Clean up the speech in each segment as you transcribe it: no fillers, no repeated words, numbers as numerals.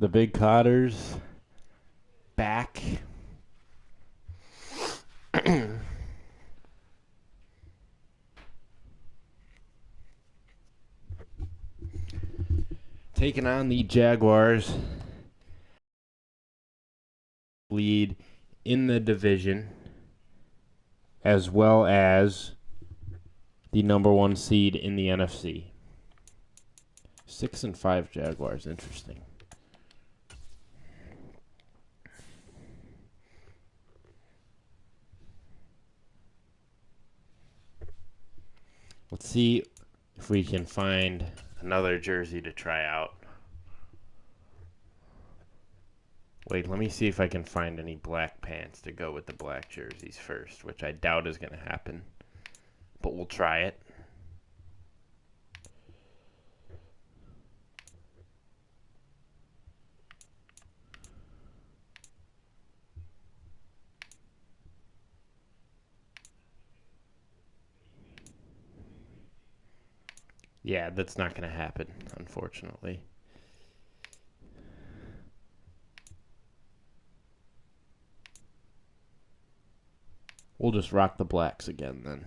The Big Cotters back. Taking on the Jaguars. Lead in the division, as well as the #1 seed in the NFC. 6-5 Jaguars. Interesting. Let's see if we can find another jersey to try out. Wait, let me see if I can find any black pants to go with the black jerseys first, which I doubt is going to happen. But we'll try it. Yeah, that's not going to happen, unfortunately. We'll just rock the blacks again then.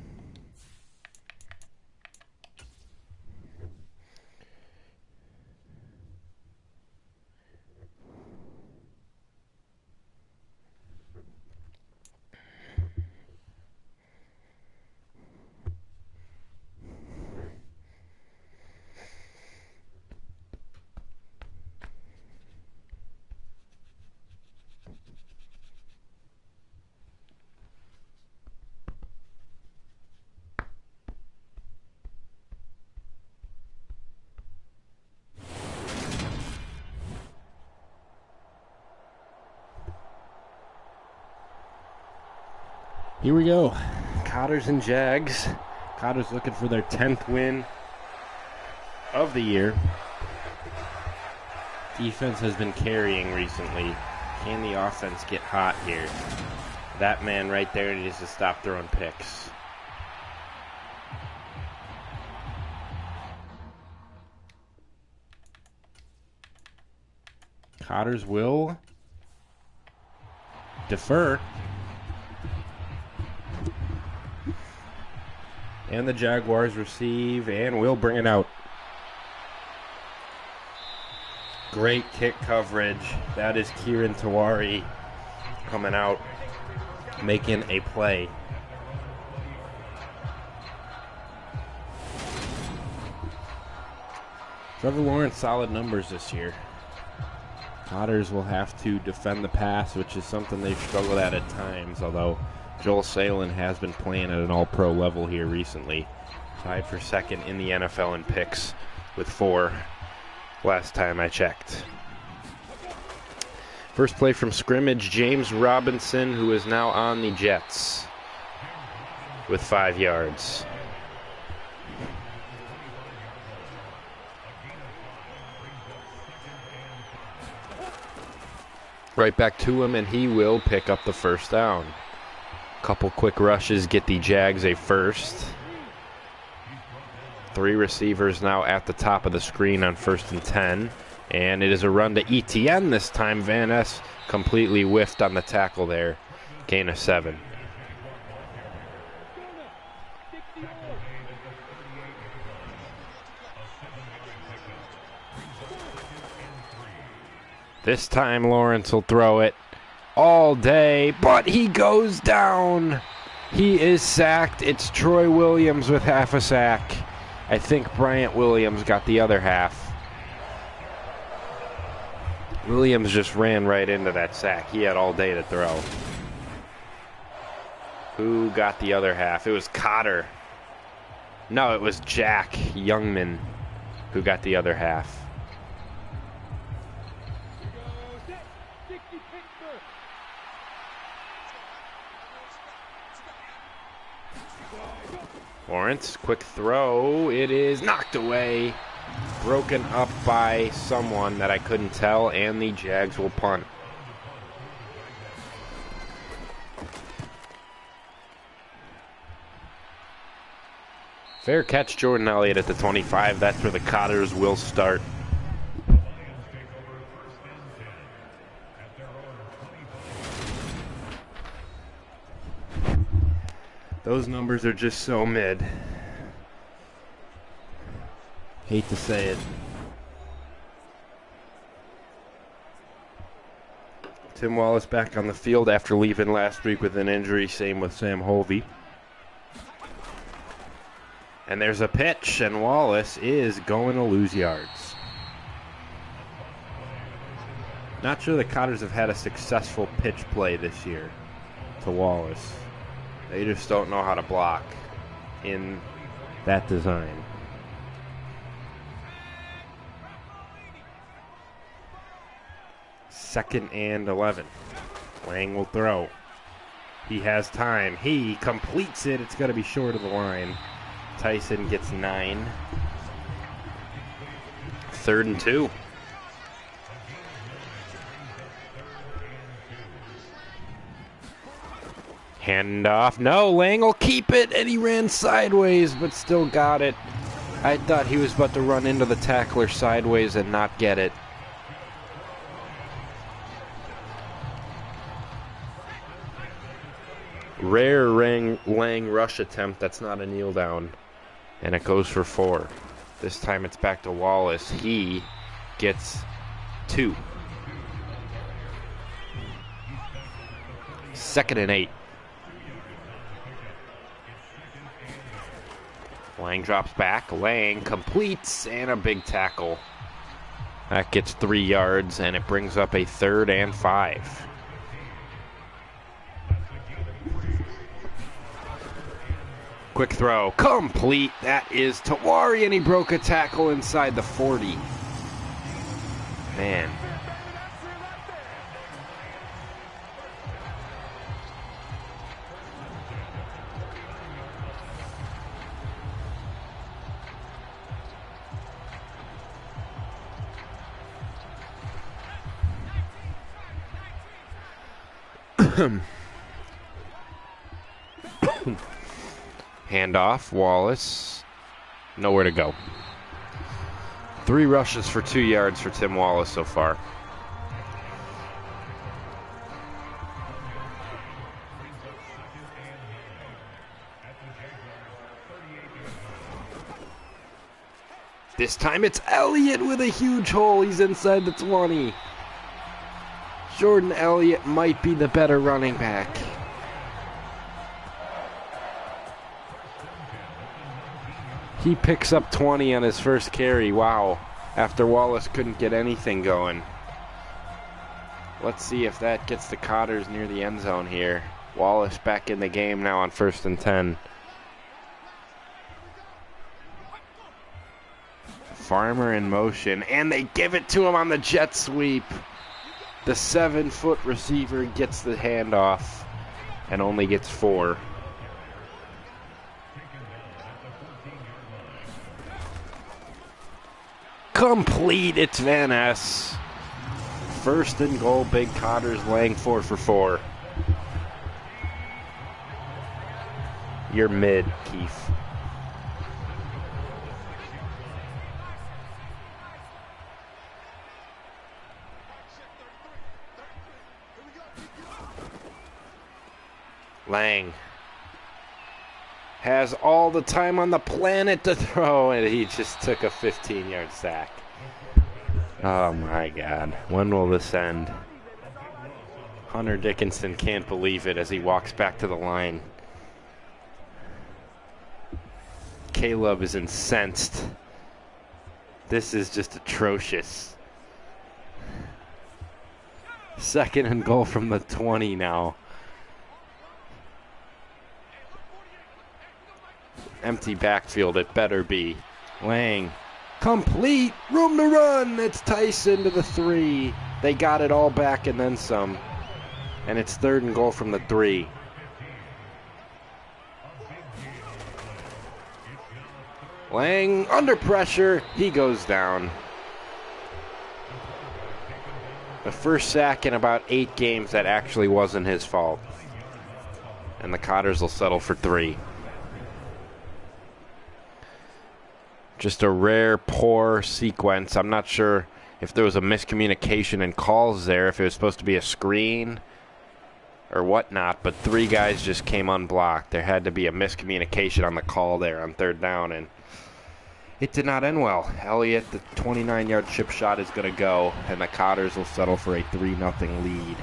Here we go. Cotters and Jags. Cotters looking for their 10th win of the year. Defense has been carrying recently. Can the offense get hot here? That man right there needs to stop throwing picks. Cotters will defer. And the Jaguars receive and will bring it out. Great kick coverage. That is Kieran Tawari coming out, making a play. Trevor Lawrence, solid numbers this year. Cotters will have to defend the pass, which is something they've struggled at times, although Joel Salen has been playing at an all-pro level here recently. Tied for second in the NFL in picks with 4 last time I checked. First play from scrimmage, James Robinson, who is now on the Jets with 5 yards. Right back to him, and he will pick up the first down. Couple quick rushes get the Jags a first. 3 receivers now at the top of the screen on 1st and 10. And it is a run to ETN this time. Van Ness completely whiffed on the tackle there. Gain of 7. This time Lawrence will throw it all day, but he goes down. He is sacked. It's Troy Williams with half a sack. I think Bryant Williams got the other half. Williams just ran right into that sack. He had all day to throw. Who got the other half? It was Cotter. No, it was Jack Youngman who got the other half. Lawrence, quick throw. It is knocked away. Broken up by someone that I couldn't tell, and the Jags will punt. Fair catch, Jordan Elliott at the 25. That's where the Cotters will start. Those numbers are just so mid. Hate to say it. Tim Wallace back on the field after leaving last week with an injury. Same with Sam Holvey. And there's a pitch, and Wallace is going to lose yards. Not sure the Cotters have had a successful pitch play this year to Wallace. They just don't know how to block in that design. Second and 11. Lang will throw. He has time. He completes it. It's going to be short of the line. Tyson gets 9. 3rd and 2. Hand off. No, Lang will keep it, and he ran sideways, but still got it. I thought he was about to run into the tackler sideways and not get it. Rare Lang rush attempt. That's not a kneel down. And it goes for 4. This time it's back to Wallace. He gets 2. 2nd and 8. Lang drops back. Lang completes, and a big tackle. That gets 3 yards, and it brings up a 3rd and 5. Quick throw, complete. That is Tawari, and he broke a tackle inside the 40. Man. Handoff, Wallace, nowhere to go. 3 rushes for 2 yards for Tim Wallace so far. This time it's Elliott with a huge hole. He's inside the 20. Jordan Elliott might be the better running back. He picks up 20 on his first carry. Wow. After Wallace couldn't get anything going. Let's see if that gets the Cotters near the end zone here. Wallace back in the game now on 1st and 10. Farmer in motion, and they give it to him on the jet sweep. The 7-foot receiver gets the handoff and only gets 4. Complete, it's Van Ness. 1st and goal, Big Cotters. Lang 4 for 4. You're mid, Keith. Lang has all the time on the planet to throw, and he just took a 15-yard sack. Oh, my God. When will this end? Hunter Dickinson can't believe it as he walks back to the line. Caleb is incensed. This is just atrocious. 2nd and goal from the 20 now. Empty backfield, it better be. Lang, complete, room to run. It's Tyson to the 3. They got it all back and then some. And it's 3rd and goal from the 3. Lang under pressure, he goes down. The first sack in about 8 games that actually wasn't his fault. And the Cotters will settle for 3. Just a rare, poor sequence. I'm not sure if there was a miscommunication in calls there, if it was supposed to be a screen or whatnot, but 3 guys just came unblocked. There had to be a miscommunication on the call there on 3rd down, and it did not end well. Elliott, the 29-yard chip shot is going to go, and the Cotters will settle for a 3-0 lead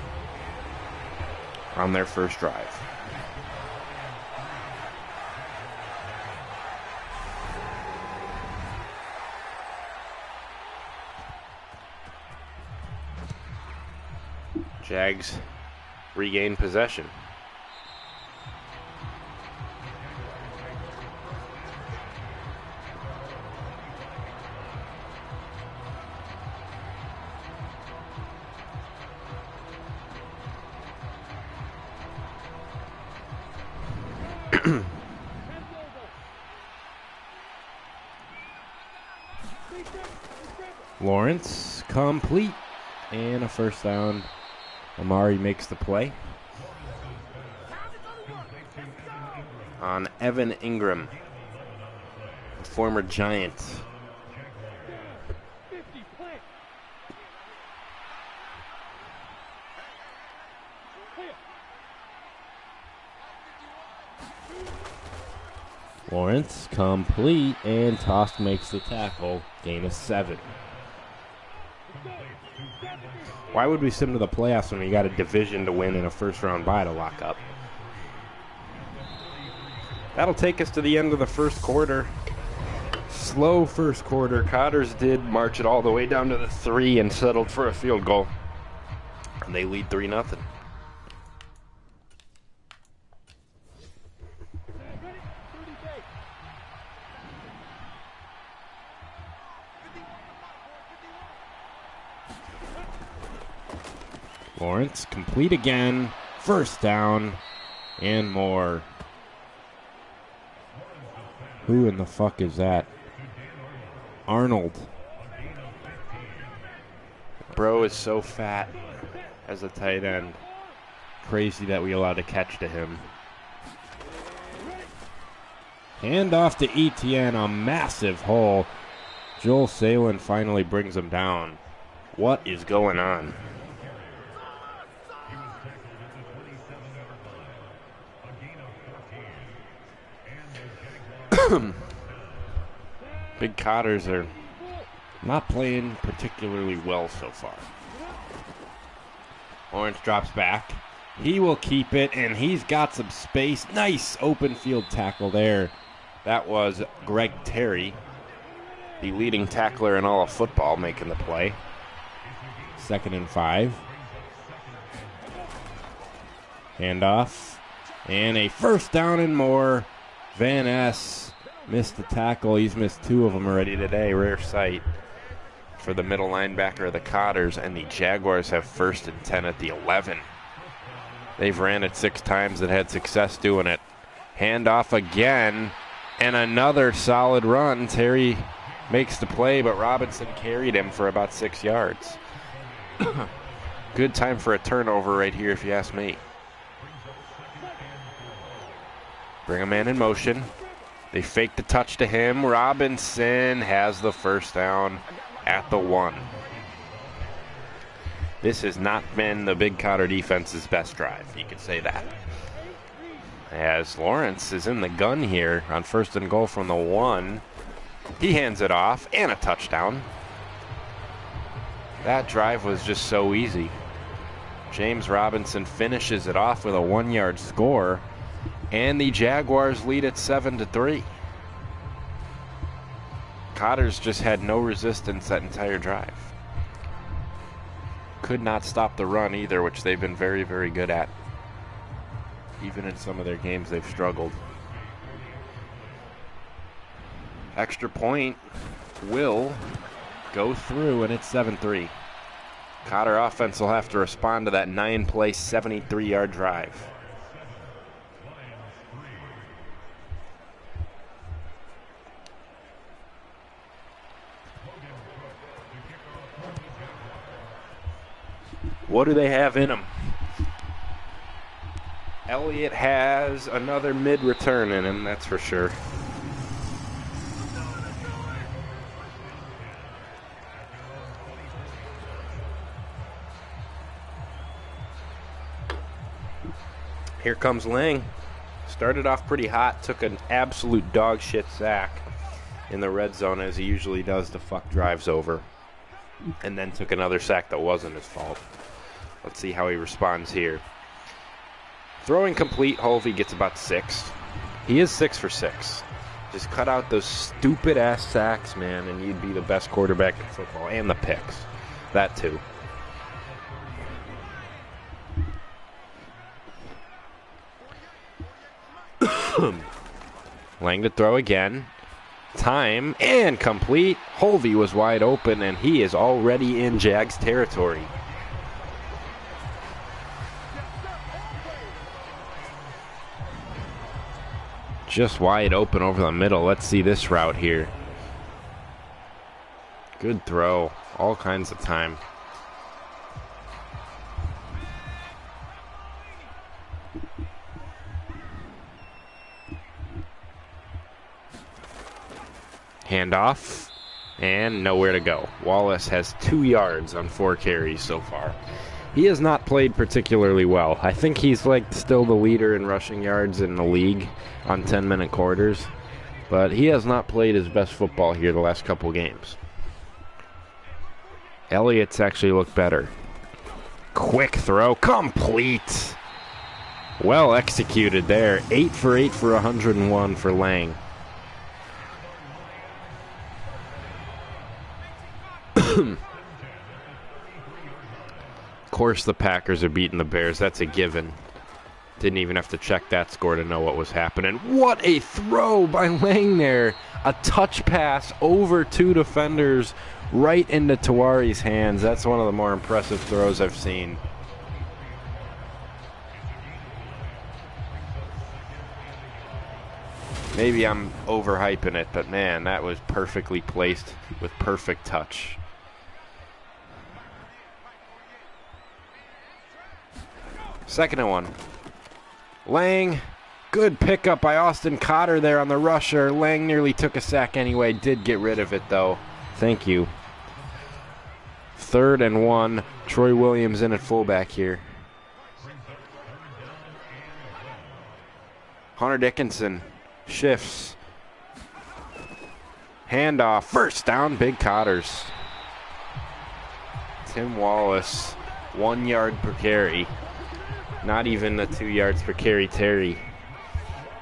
on their first drive. Jags regain possession. Lawrence complete and a first down. Amari makes the play on Evan Ingram, former Giant. Lawrence complete, and Tosk makes the tackle. Gain of 7. Why would we send to the playoffs when we got a division to win and a first-round bye to lock up? That'll take us to the end of the first quarter. Slow first quarter. Cotters did march it all the way down to the 3 and settled for a field goal. And they lead 3-0. Lawrence complete again. First down and more. Who in the fuck is that? Arnold. Bro is so fat as a tight end. Crazy that we allowed a catch to him. Hand off to Etienne, a massive hole. Joel Salin finally brings him down. What is going on? Big Cotters are not playing particularly well so far. Lawrence drops back. He will keep it, and he's got some space. Nice open field tackle there. That was Greg Terry, the leading tackler in all of football, making the play. 2nd and 5. Handoff. And a first down and more. Van Ness missed the tackle. He's missed 2 of them already today. Rare sight for the middle linebacker of the Cotters. And the Jaguars have 1st and 10 at the 11. They've ran it 6 times and had success doing it. Handoff again. And another solid run. Terry makes the play, but Robinson carried him for about 6 yards. Good time for a turnover right here, if you ask me. Bring a man in motion. They fake the touch to him. Robinson has the first down at the 1. This has not been the Big Cotter defense's best drive. You could say that. As Lawrence is in the gun here on 1st and goal from the 1. He hands it off and a touchdown. That drive was just so easy. James Robinson finishes it off with a 1-yard score. And the Jaguars lead at 7-3. Cotters just had no resistance that entire drive. Could not stop the run either, which they've been very, very good at. Even in some of their games, they've struggled. Extra point will go through, and it's 7-3. Cotter offense will have to respond to that 9-play, 73-yard drive. What do they have in them? Elliott has another mid-return in him, that's for sure. Here comes Lang. Started off pretty hot, took an absolute dog shit sack in the red zone, as he usually does to fuck drives over, and then took another sack that wasn't his fault. Let's see how he responds here. Throwing complete, Holvey gets about 6. He is 6 for 6. Just cut out those stupid ass sacks, man, and you'd be the best quarterback in football. And the picks. That too. Lang to throw again. Time and complete. Holvey was wide open, and he is already in Jags territory. Just wide open over the middle. Let's see this route here. Good throw. All kinds of time. Handoff. And nowhere to go. Wallace has 2 yards on 4 carries so far. He has not played particularly well. I think he's like still the leader in rushing yards in the league on 10-minute quarters, but he has not played his best football here the last couple games. Elliott's actually looked better. Quick throw, complete. Well executed there. 8 for 8 for 101 for Lang. Of course the Packers are beating the Bears. That's a given. Didn't even have to check that score to know what was happening. What a throw by Lang there. A touch pass over 2 defenders right into Tawari's hands. That's one of the more impressive throws I've seen. Maybe I'm overhyping it, but man, that was perfectly placed with perfect touch. Second and 1. Lang, good pickup by Austin Cotter there on the rusher. Lang nearly took a sack anyway. Did get rid of it, though. Thank you. 3rd and 1. Troy Williams in at fullback here. Hunter Dickinson shifts. Handoff. First down, Big Cotters. Tim Wallace, 1 yard per carry. Not even the 2 yards per carry Terry.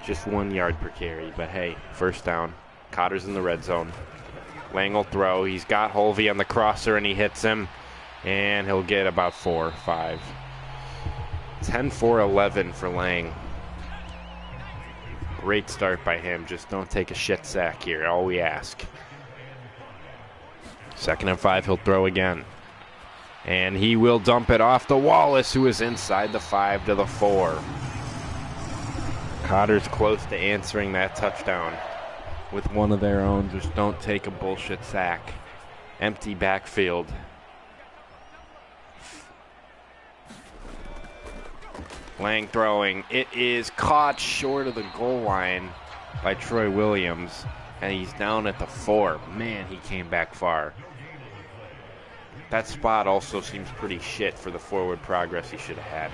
Just 1 yard per carry. But hey, first down. Cotters in the red zone. Lang will throw. He's got Holvey on the crosser and he hits him. And he'll get about 4 or 5. 10-4-11 for Lang. Great start by him. Just don't take a shit sack here. All we ask. 2nd and 5. He'll throw again. And he will dump it off to Wallace, who is inside the 5 to the 4. Cotters close to answering that touchdown with one of their own. Just don't take a bullshit sack. Empty backfield. Lang throwing. It is caught short of the goal line by Troy Williams, and he's down at the 4. Man, he came back far. That spot also seems pretty shit for the forward progress he should have had.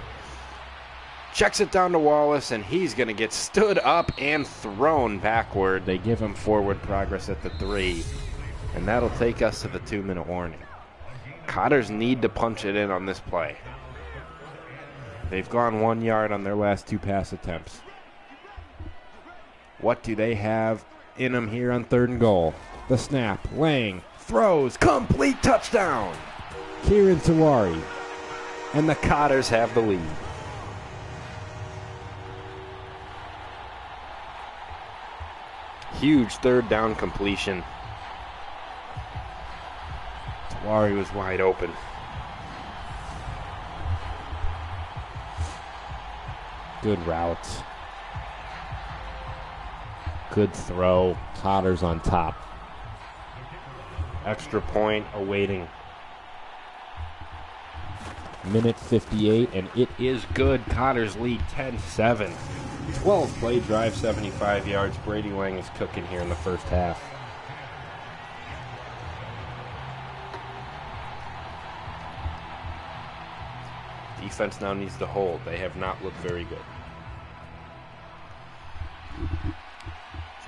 Checks it down to Wallace, and he's going to get stood up and thrown backward. They give him forward progress at the 3, and that'll take us to the 2-minute warning. Cotters need to punch it in on this play. They've gone 1 yard on their last 2 pass attempts. What do they have in them here on 3rd and goal? The snap. Lang throws. Complete touchdown. Kieran Tawari. And the Cotters have the lead. Huge 3rd down completion. Tawari was wide open. Good route. Good throw. Cotters on top. Extra point awaiting. Minute 58, and it is good. Cotters lead 10-7. 12-play drive, 75 yards. Brady Lang is cooking here in the first half. Defense now needs to hold. They have not looked very good.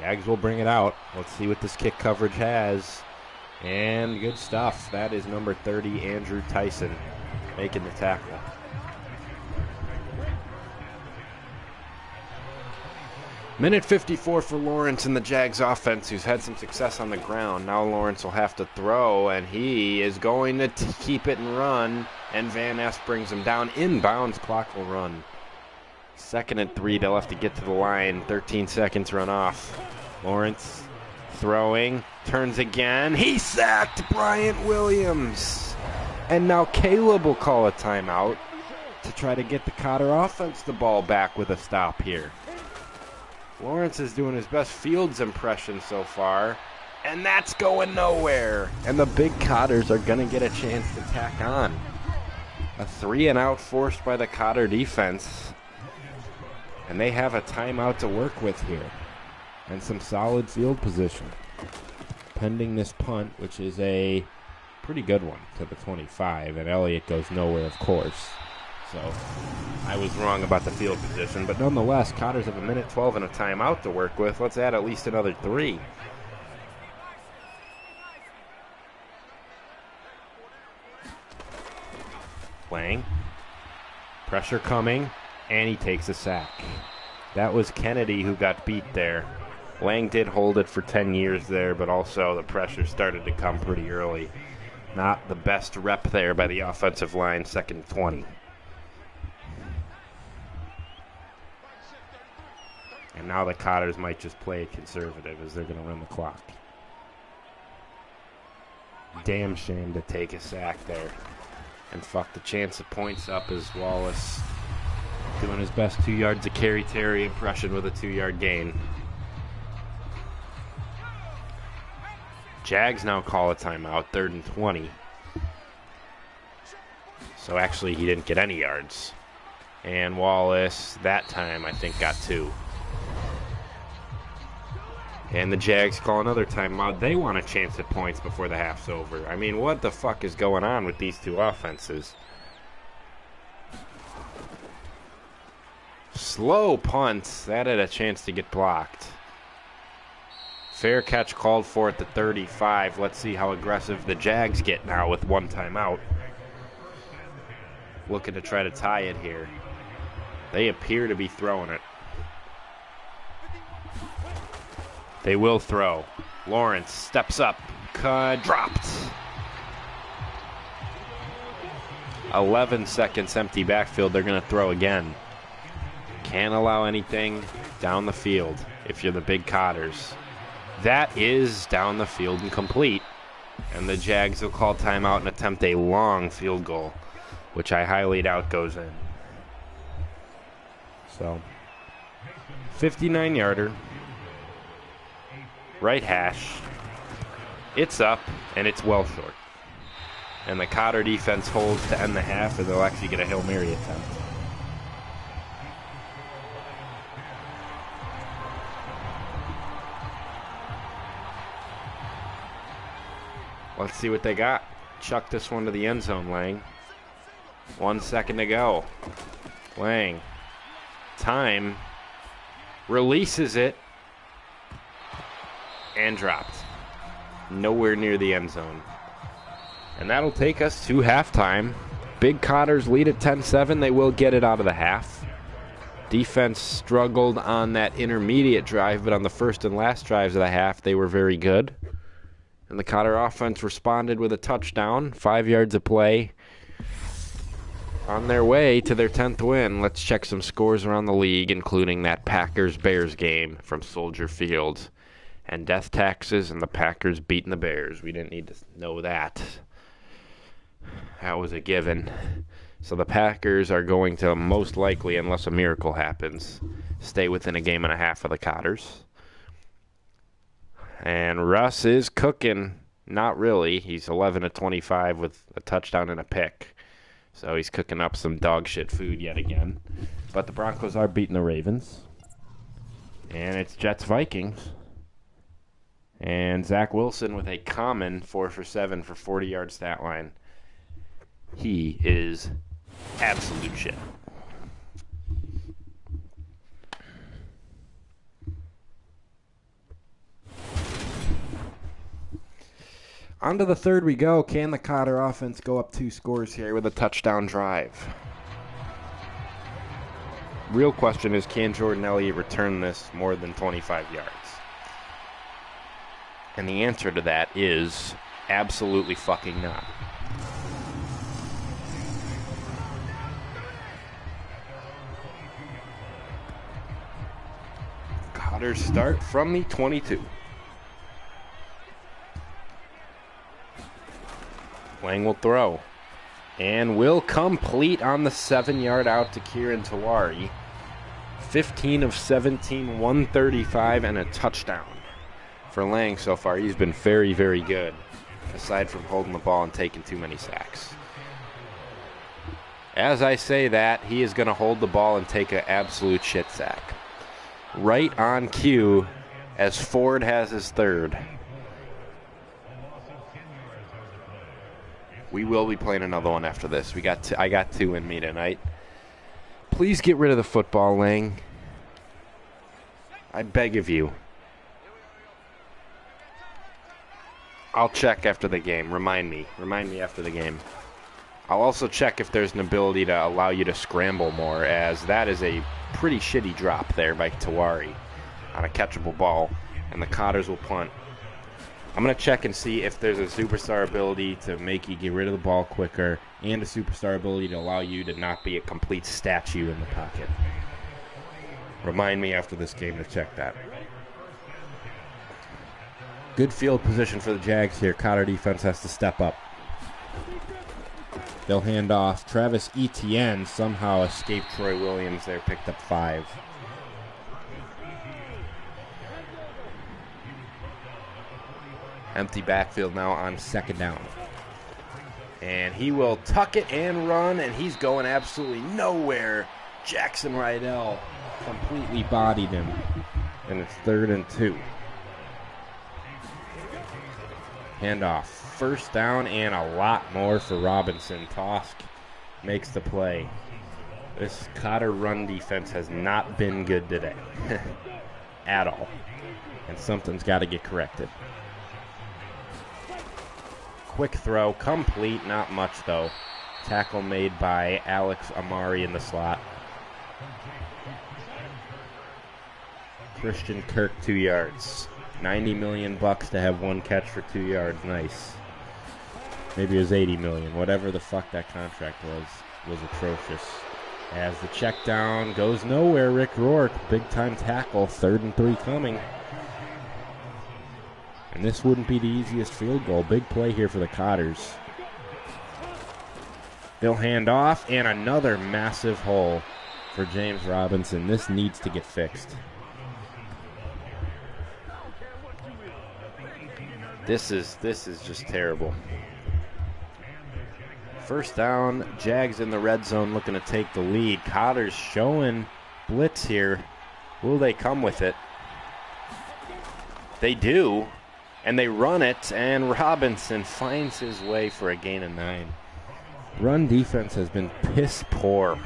Jags will bring it out. Let's see what this kick coverage has. And good stuff. That is number 30, Andrew Tyson, making the tackle. Minute 54 for Lawrence in the Jags offense, who's had some success on the ground. Now Lawrence will have to throw, and he is going to keep it and run. And Van Ness brings him down. Inbounds, clock will run. 2nd and 3, they'll have to get to the line. 13 seconds run off. Lawrence throwing, turns again. He sacked Bryant Williams. And now Caleb will call a timeout to try to get the Cotter offense the ball back with a stop here. Lawrence is doing his best Fields impression so far, and that's going nowhere. And the Big Cotters are going to get a chance to tack on. A 3-and-out forced by the Cotter defense. And they have a timeout to work with here. And some solid field position. Pending this punt, which is a pretty good one to the 25. And Elliott goes nowhere, of course. So I was wrong about the field position. But nonetheless, Cotters have a minute 12 and a timeout to work with. Let's add at least another 3. Lang. Pressure coming. And he takes a sack. That was Kennedy who got beat there. Lang did hold it for 10 years there, but also the pressure started to come pretty early. Not the best rep there by the offensive line, 2nd and 20. And now the Cotters might just play it conservative as they're going to run the clock. Damn shame to take a sack there. And fuck the chance of points up as Wallace doing his best 2 yards of carry Terry impression with a 2-yard gain. Jags now call a timeout, 3rd and 20. So actually he didn't get any yards. And Wallace, that time, I think got 2. And the Jags call another timeout. They want a chance at points before the half's over. I mean, what the fuck is going on with these two offenses? Slow punts. That had a chance to get blocked. Fair catch called for at the 35. Let's see how aggressive the Jags get now with one timeout. Looking to try to tie it here. They appear to be throwing it. They will throw. Lawrence steps up. Dropped. 11 seconds empty backfield. They're going to throw again. Can't allow anything down the field if you're the Big Cotters. That is down the field and complete. And the Jags will call timeout and attempt a long field goal, which I highly doubt goes in. So, 59-yarder. Right hash. It's up, and it's well short. And the Cotter defense holds to end the half, or they'll actually get a Hail Mary attempt. Let's see what they got. Chuck this one to the end zone, Lang. 1 second to go. Lang. Time. Releases it. And dropped. Nowhere near the end zone. And that'll take us to halftime. Big Cotters lead at 10-7. They will get it out of the half. Defense struggled on that intermediate drive, but on the first and last drives of the half, they were very good. And the Cotter offense responded with a touchdown, 5 yards of play. On their way to their 10th win. Let's check some scores around the league, including that Packers-Bears game from Soldier Field. And death taxes and the Packers beating the Bears. We didn't need to know that. That was a given. So the Packers are going to most likely, unless a miracle happens, stay within a game and a half of the Cotters. And Russ is cooking. Not really. He's 11 of 25 with a touchdown and a pick. So he's cooking up some dog shit food yet again. But the Broncos are beating the Ravens. And it's Jets-Vikings. And Zach Wilson with a common 4 for 7 for 40-yard stat line. He is absolute shit. On to the third we go. Can the Cotter offense go up 2 scores here with a touchdown drive? Real question is, can Jordan Elliott return this more than 25 yards? And the answer to that is absolutely fucking not. Cotters start from the 22. Lang will throw. And will complete on the 7-yard out to Kieran Tawari. 15 of 17, 135, and a touchdown. For Lang so far, he's been very, very good, aside from holding the ball and taking too many sacks. As I say that, he is going to hold the ball and take an absolute shit sack. Right on cue, as Ford has his third. We will be playing another one after this. I got 2 in me tonight. Please get rid of the football, Lang. I beg of you. I'll check after the game. Remind me after the game. I'll also check if there's an ability to allow you to scramble more, as that is a pretty shitty drop there by Tawari on a catchable ball, and the Cotters will punt. I'm going to check and see if there's a superstar ability to make you get rid of the ball quicker and a superstar ability to allow you to not be a complete statue in the pocket. Remind me after this game to check that. Good field position for the Jags here. Cotter defense has to step up. They'll hand off. Travis Etienne somehow escaped Troy Williams there, picked up 5. Empty backfield now on 2nd down. And he will tuck it and run, and he's going absolutely nowhere. Jackson Rydell completely bodied him. And it's 3rd and 2. Handoff. 1st down and a lot more for Robinson. Tosk makes the play. This Cotter run defense has not been good today. At all. And something's got to get corrected. Quick throw, complete, not much though. Tackle made by Alex Amari in the slot. Christian Kirk, 2 yards. $90 million to have 1 catch for 2 yards. Nice. Maybe it was $80 million. Whatever the fuck that contract was atrocious. As the check down goes nowhere, Rick Rourke, big time tackle, 3rd and 3 coming. And this wouldn't be the easiest field goal. Big play here for the Cotters. They'll hand off, and another massive hole for James Robinson. This needs to get fixed. This is just terrible. 1st down, Jags in the red zone looking to take the lead. Cotters showing blitz here. Will they come with it? They do. And they run it, and Robinson finds his way for a gain of 9. Run defense has been piss poor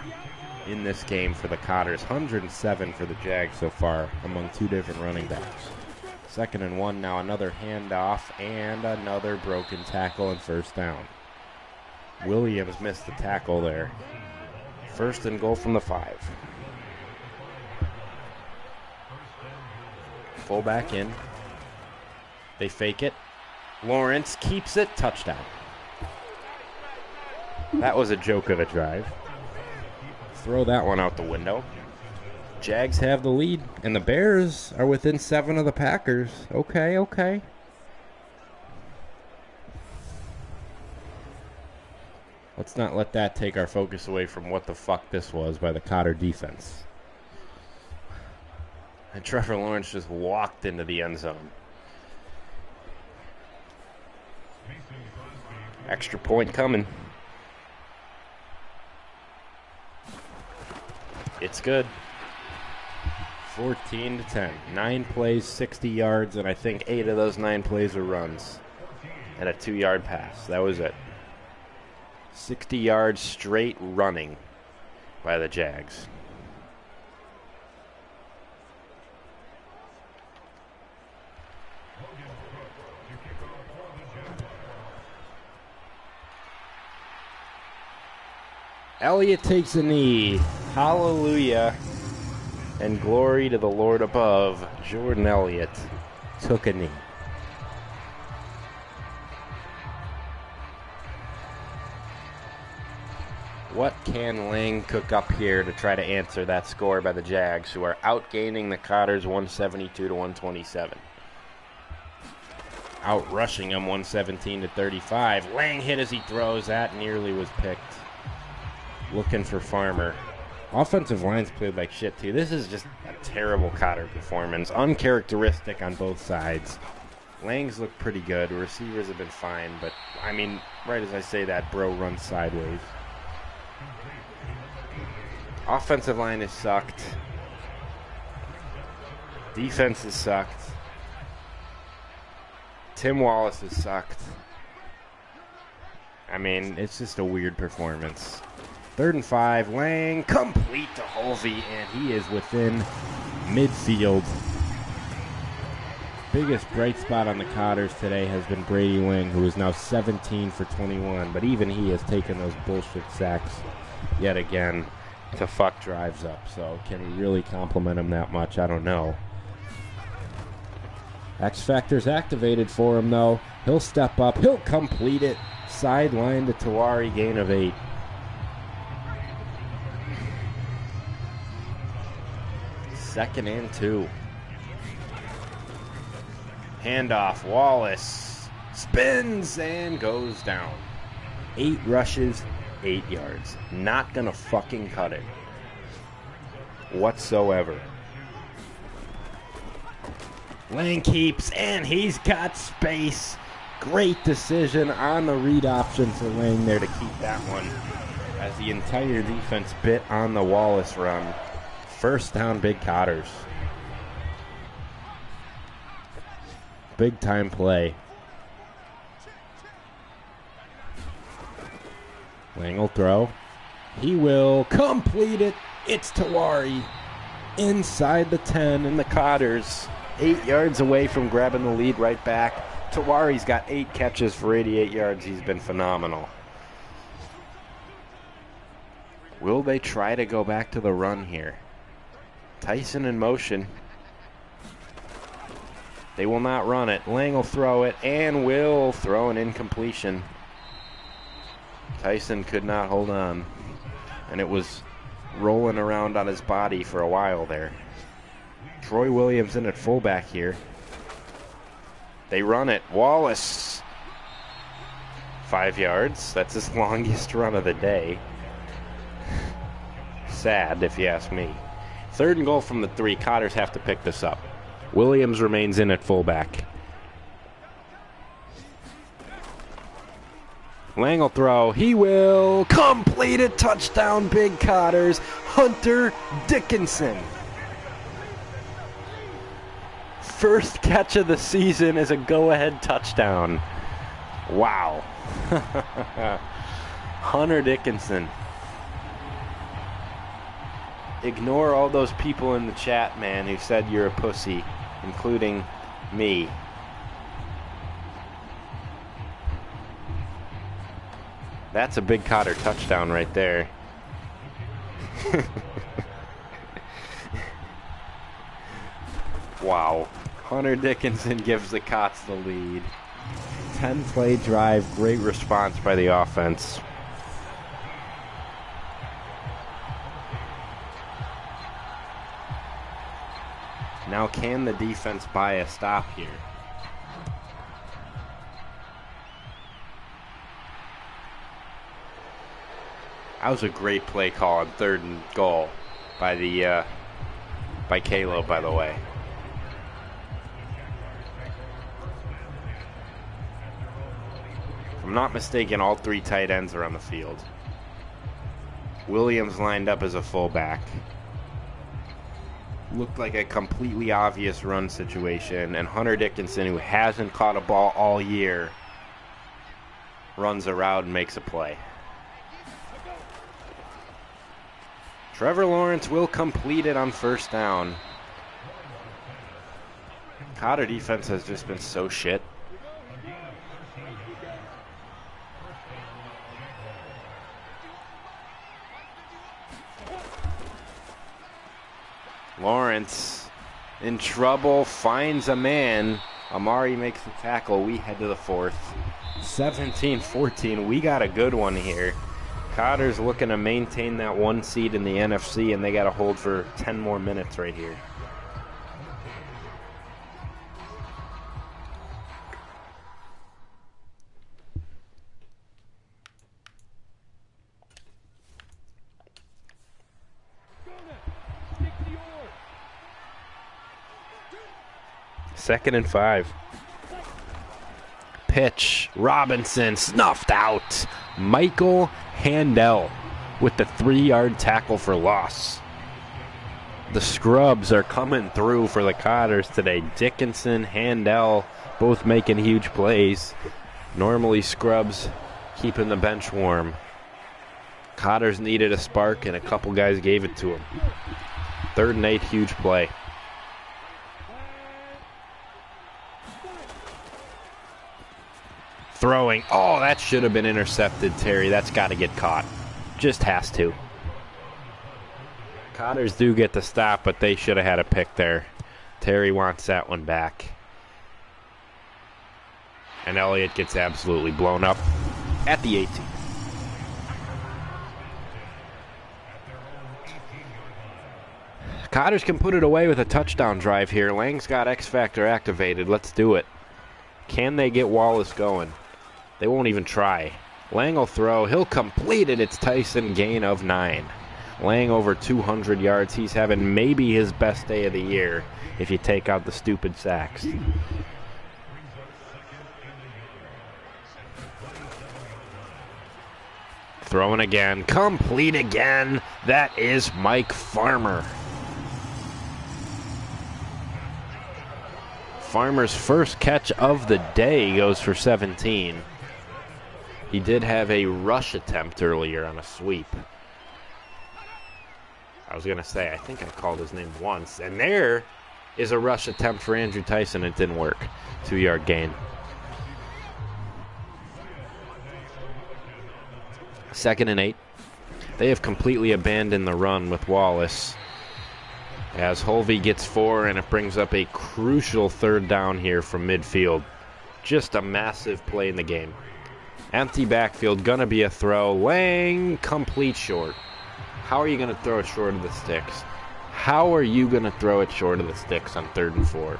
in this game for the Cotters. 107 for the Jags so far among 2 different running backs. 2nd and 1 now, another handoff and another broken tackle and 1st down. Williams missed the tackle there. 1st and goal from the 5. Fullback in. They fake it. Lawrence keeps it. Touchdown. That was a joke of a drive. Throw that one out the window. Jags have the lead, and the Bears are within 7 of the Packers. Okay. Let's not let that take our focus away from what the fuck this was by the Cotter defense. And Trevor Lawrence just walked into the end zone. Extra point coming. It's good. 14-10. 9 plays, 60 yards, and I think 8 of those 9 plays were runs. And a 2-yard pass. That was it. 60 yards straight running by the Jags. Elliott takes a knee. Hallelujah. And glory to the Lord above. Jordan Elliott took a knee. What can Lang cook up here to try to answer that score by the Jags, who are outgaining the Cotters 172 to 127? Outrushing them 117 to 35. Lang hit as he throws. That nearly was picked. Looking for Farmer. Offensive lines played like shit, too. This is just a terrible Cotter performance. Uncharacteristic on both sides. Lang's looked pretty good. Receivers have been fine, but, I mean, right as I say that, bro runs sideways. Offensive line has sucked. Defense has sucked. Tim Wallace has sucked. I mean, it's just a weird performance. 3rd and 5. Lang complete to Holvey, and he is within midfield. Biggest bright spot on the Cotters today has been Brady Lang, who is now 17 for 21, but even he has taken those bullshit sacks yet again to fuck drives up. So can we really compliment him that much? I don't know. X Factor's activated for him, though. He'll step up. He'll complete it. Sideline to Tawari, gain of 8. Second and 2. Handoff. Wallace spins and goes down. 8 rushes, 8 yards. Not gonna fucking cut it whatsoever. Lang keeps, and he's got space. Great decision on the read option for Lang there to keep that one, as the entire defense bit on the Wallace run. First down, Big Cotters. Big time play. Lang will throw. He will complete it. It's Tawari inside the 10, and the Cotters 8 yards away from grabbing the lead right back. Tawari's got 8 catches for 88 yards. He's been phenomenal. Will they try to go back to the run here? Tyson in motion. They will not run it. Lang will throw it and will throw an incompletion. Tyson could not hold on, and it was rolling around on his body for a while there. Troy Williams in at fullback here. They run it. Wallace. 5 yards. That's his longest run of the day. Sad, if you ask me. 3rd and goal from the 3. Cotters have to pick this up. Williams remains in at fullback. Lang will throw. He will complete it. Touchdown, Big Cotters. Hunter Dickinson. First catch of the season is a go-ahead touchdown. Wow. Hunter Dickinson. Ignore all those people in the chat, man, who said you're a pussy, including me. That's a Big Cotter touchdown right there. Wow. Hunter Dickinson gives the Cots the lead. 10-play drive, great response by the offense. Now can the defense buy a stop here? That was a great play call on 3rd and goal by Kalo, by the way. If I'm not mistaken, all 3 tight ends are on the field. Williams lined up as a fullback. Looked like a completely obvious run situation, and Hunter Dickinson, who hasn't caught a ball all year, runs a route and makes a play. Trevor Lawrence will complete it on 1st down. Cotter defense has just been so shit. in trouble, finds a man. Amari makes the tackle. We head to the fourth. 17-14. We got a good one here. Cotters looking to maintain that 1 seed in the NFC, and they got to hold for 10 more minutes right here. Second and 5. Pitch. Robinson snuffed out. Michael Handel with the 3-yard tackle for loss. The scrubs are coming through for the Cotters today. Dickinson, Handel, both making huge plays. Normally scrubs keeping the bench warm. Cotters needed a spark, and a couple guys gave it to him. 3rd and 8, huge play. Throwing. Oh, that should have been intercepted, Terry. That's got to get caught. Just has to. Cotters do get the stop, but they should have had a pick there. Terry wants that one back. And Elliott gets absolutely blown up at the 18. Cotters can put it away with a touchdown drive here. Lang's got X Factor activated. Let's do it. Can they get Wallace going? They won't even try. Lang will throw. He'll complete it. It's Tyson, gain of 9. Lang over 200 yards. He's having maybe his best day of the year if you take out the stupid sacks. Throwing again. Complete again. That is Mike Farmer. Farmer's first catch of the day goes for 17. He did have a rush attempt earlier on a sweep. I was going to say, I think I called his name once. And there is a rush attempt for Andrew Tyson. It didn't work. 2-yard gain. 2nd and 8. They have completely abandoned the run with Wallace. As Holvey gets 4, and it brings up a crucial 3rd down here from midfield. Just a massive play in the game. Empty backfield, gonna be a throw. Lang, complete short. How are you gonna throw it short of the sticks? How are you gonna throw it short of the sticks on 3rd and 4?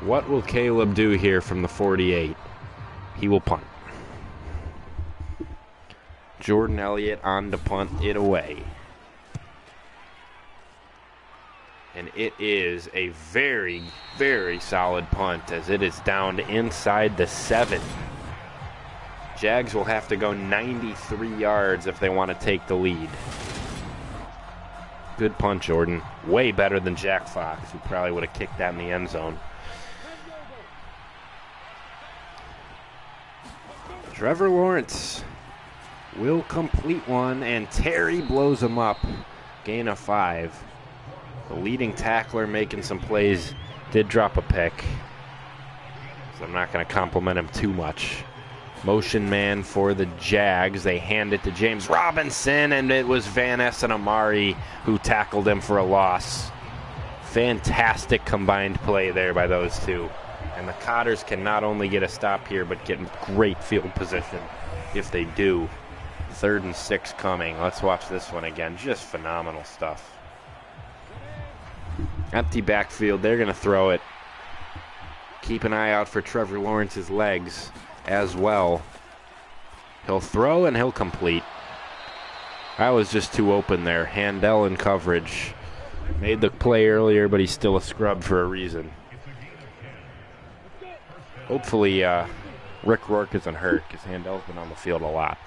What will Caleb do here from the 48? He will punt. Jordan Elliott on to punt it away. And it is a very, very solid punt as it is down to inside the 7. Jags will have to go 93 yards if they want to take the lead. Good punt, Jordan. Way better than Jack Fox, who probably would have kicked that in the end zone. Trevor Lawrence will complete one, and Terry blows him up. Gain of 5. The leading tackler making some plays did drop a pick, so I'm not going to compliment him too much. Motion man for the Jags. They hand it to James Robinson, and it was Van Ness and Amari who tackled him for a loss. Fantastic combined play there by those two. And the Cotters can not only get a stop here, but get great field position if they do. 3rd and 6 coming. Let's watch this one again. Just phenomenal stuff. Empty backfield. They're going to throw it. Keep an eye out for Trevor Lawrence's legs as well. He'll throw and he'll complete. I was just too open there. Handel in coverage. Made the play earlier, but he's still a scrub for a reason. Hopefully Rick Rourke isn't hurt because Handel's been on the field a lot.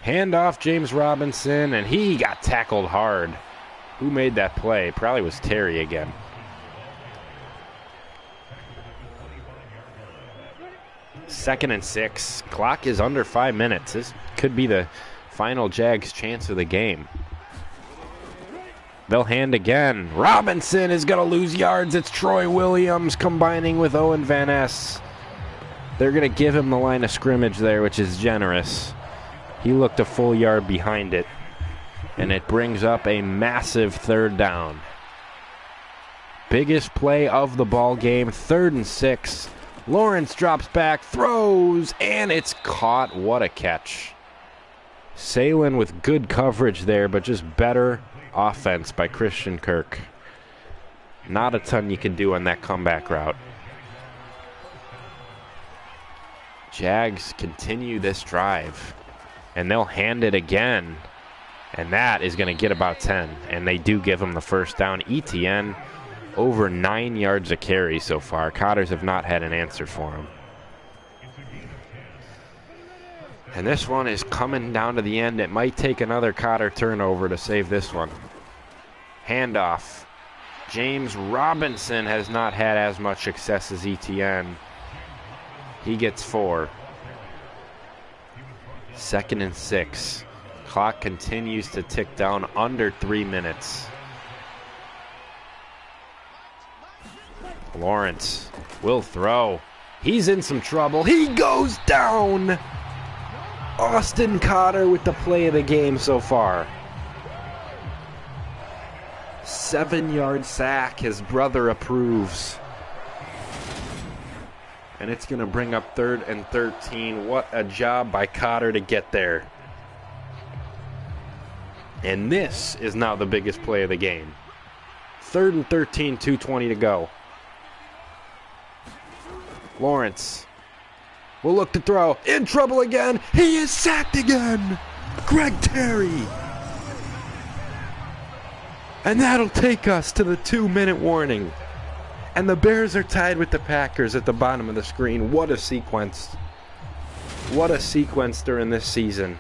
Handoff, James Robinson, and he got tackled hard. Who made that play? Probably was Terry again. Second and 6. Clock is under 5 minutes. This could be the final Jags chance of the game. They'll hand again. Robinson is going to lose yards. It's Troy Williams combining with Owen Van Ness. They're going to give him the line of scrimmage there, which is generous. He looked a full yard behind it. and it brings up a massive 3rd down. Biggest play of the ball game, 3rd and 6. Lawrence drops back, throws, and it's caught. What a catch. Salen with good coverage there, but just better offense by Christian Kirk. Not a ton you can do on that comeback route. Jags continue this drive, and they'll hand it again, and that is going to get about 10, and they do give them the 1st down. ETN over 9 yards a carry so far. Cotters have not had an answer for him. And this one is coming down to the end. It might take another Cotter turnover to save this one. Handoff. James Robinson has not had as much success as ETN. He gets 4. 2nd and 6. Clock continues to tick down, under 3 minutes. Lawrence will throw. He's in some trouble. He goes down. Austin Cotter with the play of the game so far. 7-yard sack. His brother approves. And it's going to bring up 3rd and 13. What a job by Cotter to get there. And this is now the biggest play of the game. 3rd and 13, 2:20 to go. Lawrence will look to throw. In trouble again. He is sacked again. Greg Terry. And that'll take us to the 2-minute warning. And the Bears are tied with the Packers at the bottom of the screen. What a sequence. What a sequence during this season.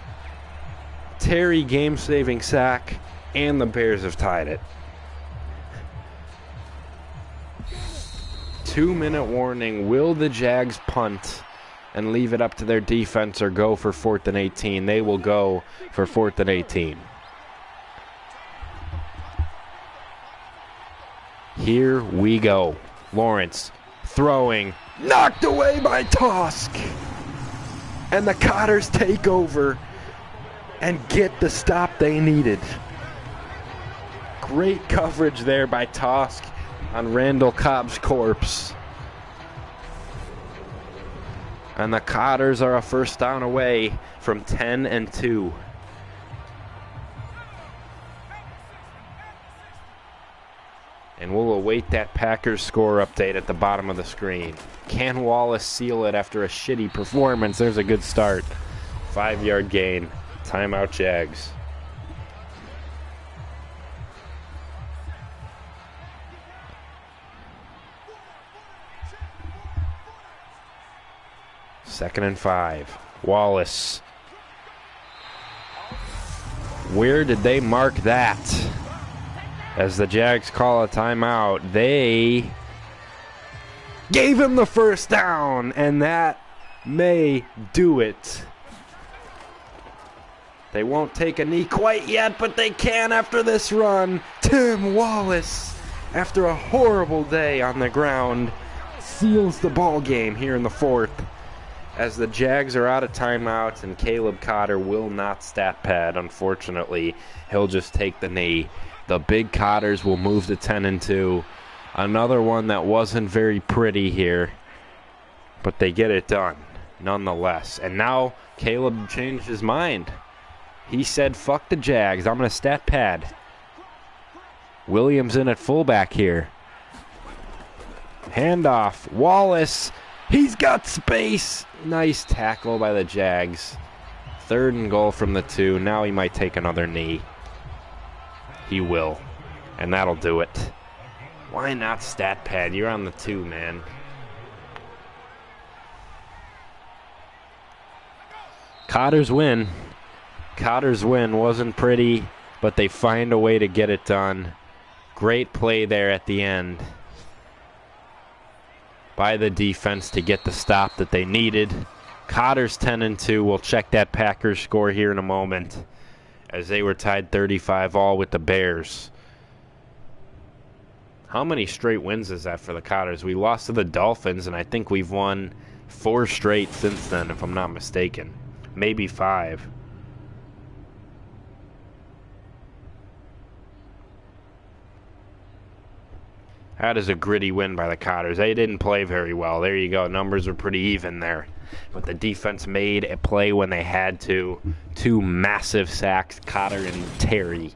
Terry game-saving sack, and the Bears have tied it. 2-minute warning. Will the Jags punt and leave it up to their defense or go for 4th and 18? They will go for 4th and 18. Here we go. Lawrence throwing. Knocked away by Tosk. And the Cotters take over and get the stop they needed. Great coverage there by Tosk on Randall Cobb's corpse. And the Cotters are a 1st down away from 10 and 2. And we'll await that Packers score update at the bottom of the screen. Can Wallace seal it after a shitty performance? There's a good start. 5-yard gain. Timeout Jags. Second and 5. Wallace. Where did they mark that? As the Jags call a timeout, they gave him the 1st down, and that may do it. They won't take a knee quite yet, but they can after this run. Tim Wallace, after a horrible day on the ground, seals the ball game here in the 4th. As the Jags are out of timeouts, and Caleb Cotter will not stat pad, unfortunately. He'll just take the knee. The big Cotters will move to 10 and 2. Another one that wasn't very pretty here, but they get it done nonetheless. And now Caleb changed his mind. He said, fuck the Jags, I'm going to stat pad. Williams in at fullback here. Handoff. Wallace. He's got space. Nice tackle by the Jags. 3rd and goal from the 2. Now he might take another knee. He will. And that'll do it. Why not stat pad? You're on the 2, man. Cotters win. Cotters win. Wasn't pretty, but they find a way to get it done. Great play there at the end by the defense to get the stop that they needed. Cotters 10 and 2. We'll check that Packers score here in a moment, as they were tied 35-all with the Bears. How many straight wins is that for the Cotters? We lost to the Dolphins, and I think we've won 4 straight since then, if I'm not mistaken. Maybe 5. That is a gritty win by the Cotters. They didn't play very well. There you go. Numbers are pretty even there. But the defense made a play when they had to. 2 massive sacks, Cotter and Terry,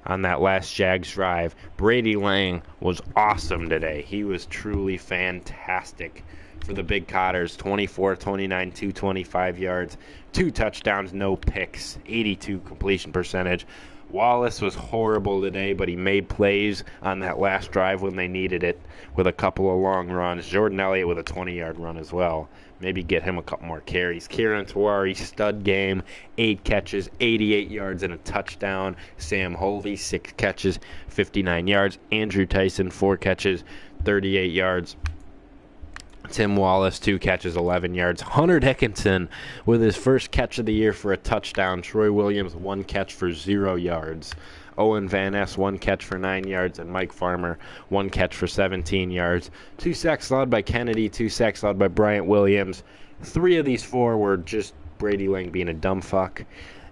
on that last Jags drive. Brady Lang was awesome today. He was truly fantastic for the Big Cotters. 24, 29, 225 yards, 2 touchdowns, no picks, 82 completion percentage. Wallace was horrible today, but he made plays on that last drive when they needed it with a couple of long runs. Jordan Elliott with a 20-yard run as well. Maybe get him a couple more carries. Kieran Tawari, stud game, 8 catches, 88 yards, and a touchdown. Sam Holvey, 6 catches, 59 yards. Andrew Tyson, 4 catches, 38 yards. Tim Wallace, 2 catches, 11 yards. Hunter Dickinson with his first catch of the year for a touchdown. Troy Williams, 1 catch for 0 yards. Owen Van Ness, 1 catch for 9 yards. And Mike Farmer, 1 catch for 17 yards. 2 sacks allowed by Kennedy, 2 sacks allowed by Bryant Williams. 3 of these 4 were just Brady Lang being a dumb fuck.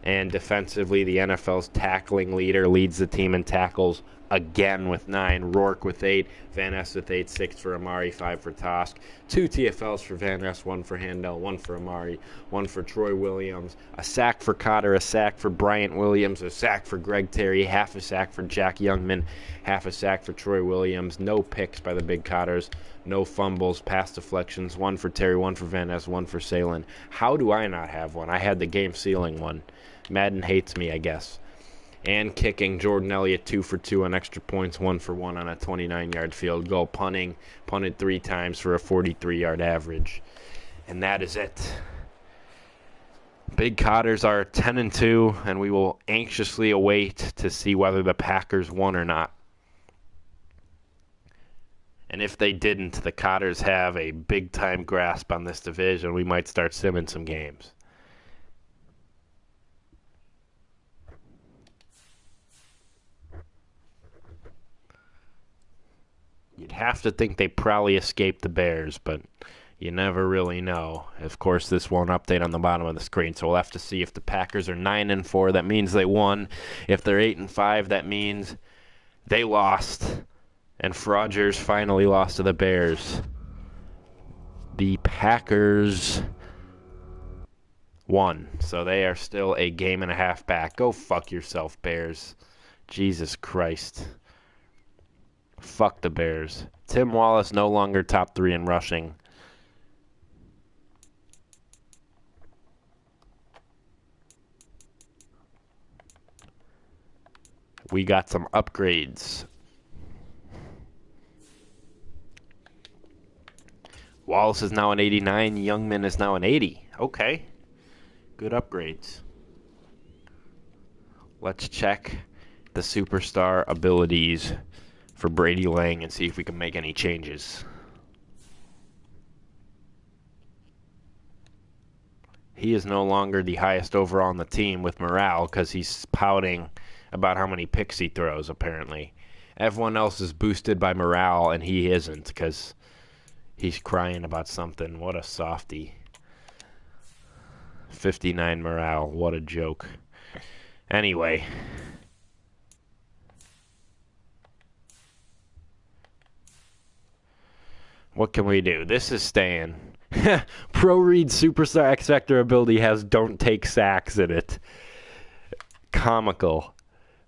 And defensively, the NFL's tackling leader leads the team in tackles again with 9. Rourke with 8. Van Ness with 8. 6 for Amari, 5 for Tosk. 2 TFLs for Van Ness, 1 for Handel, 1 for Amari, 1 for Troy Williams. A sack for Cotter, a sack for Bryant Williams, a sack for Greg Terry, half a sack for Jack Youngman, half a sack for Troy Williams. No picks by the Big Cotters. No fumbles, pass deflections. 1 for Terry, 1 for Van Ness, 1 for Salen. How do I not have one? I had the game-sealing one. Madden hates me, I guess. And kicking, Jordan Elliott 2 for 2 on extra points, 1 for 1 on a 29-yard field goal. Punting, punted 3 times for a 43-yard average. And that is it. Big Cotters are 10-2, and we will anxiously await to see whether the Packers won or not. And if they didn't, the Cotters have a big-time grasp on this division. We might start simming some games. You'd have to think they probably escaped the Bears, but you never really know. Of course, this won't update on the bottom of the screen, so we'll have to see if the Packers are 9-4. That means they won. If they're 8-5, that means they lost. And Frogers finally lost to the Bears. The Packers won, so they are still a game and a half back. Go fuck yourself, Bears. Jesus Christ. Fuck the Bears. Tim Wallace no longer top 3 in rushing. We got some upgrades. Wallace is now an 89. Youngman is now an 80. Okay. Good upgrades. Let's check the superstar abilities for Brady Lang and see if we can make any changes. He is no longer the highest overall on the team with morale because he's pouting about how many picks he throws, apparently. Everyone else is boosted by morale, and he isn't because he's crying about something. What a softie. 59 morale. What a joke. Anyway. What can we do? This is staying. Pro Read Superstar X Factor ability has don't take sacks in it. Comical.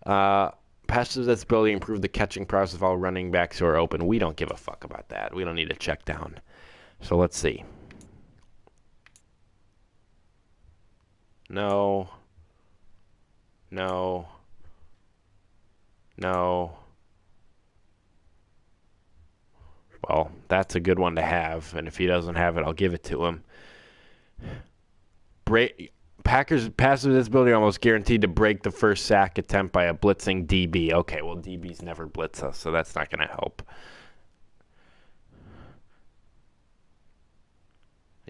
Passes this ability improve the catching prowess of all running backs who are open. We don't give a fuck about that. We don't need to check down. So let's see. No. No. No. Well, that's a good one to have, and if he doesn't have it, I'll give it to him. Packers passive disability almost guaranteed to break the first sack attempt by a blitzing DB. Okay, well, DBs never blitz us, so that's not going to help.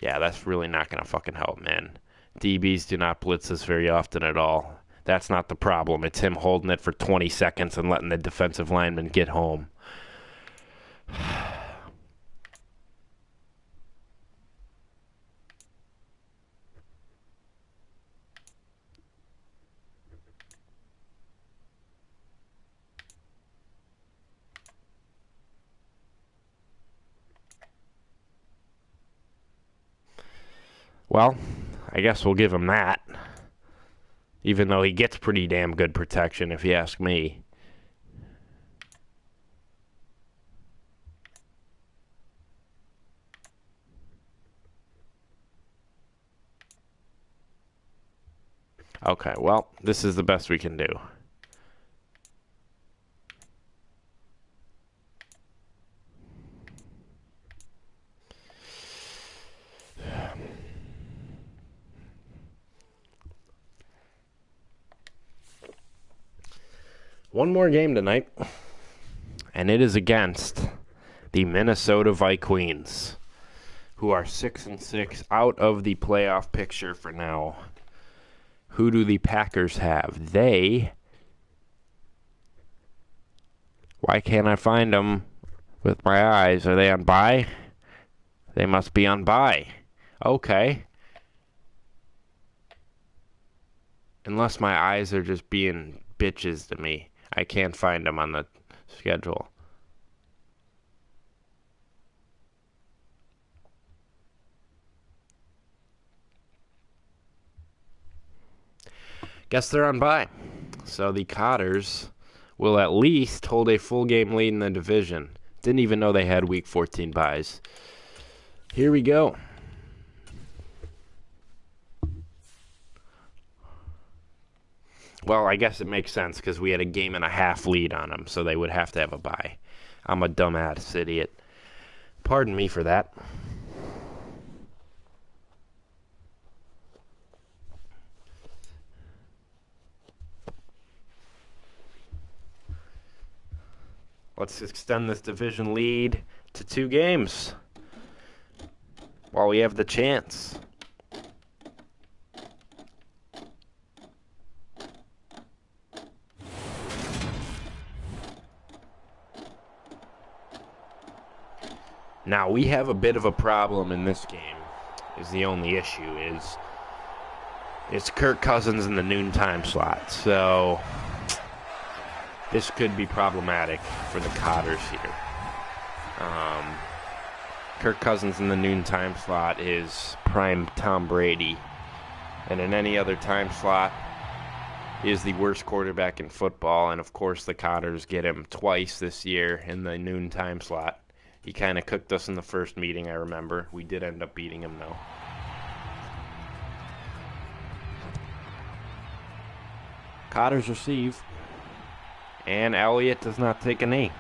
Yeah, that's really not going to fucking help, man. DBs do not blitz us very often at all. That's not the problem. It's him holding it for 20 seconds and letting the defensive lineman get home. Well, I guess we'll give him that. Even though he gets pretty damn good protection, if you ask me. Okay, well, this is the best we can do. One more game tonight, and it is against the Minnesota Vikings, who are 6-6, out of the playoff picture for now. Who do the Packers have? Why can't I find them with my eyes? Are they on bye? They must be on bye. Okay. Unless my eyes are just being bitches to me. I can't find them on the schedule. Guess they're on bye. So the Cotters will at least hold a full game lead in the division. Didn't even know they had week 14 byes. Here we go. Well, I guess it makes sense because we had a game and a half lead on them, so they would have to have a bye. I'm a dumbass idiot. Pardon me for that. Let's extend this division lead to 2 games while we have the chance. Now, we have a bit of a problem in this game, is the only issue, is it's Kirk Cousins in the noontime slot, so this could be problematic for the Cotters here. Kirk Cousins in the noontime slot is prime Tom Brady, and in any other time slot is the worst quarterback in football, and of course the Cotters get him twice this year in the noontime slot. He kind of cooked us in the first meeting, I remember. We did end up beating him, though. Cotters receive. And Elliott does not take a knee.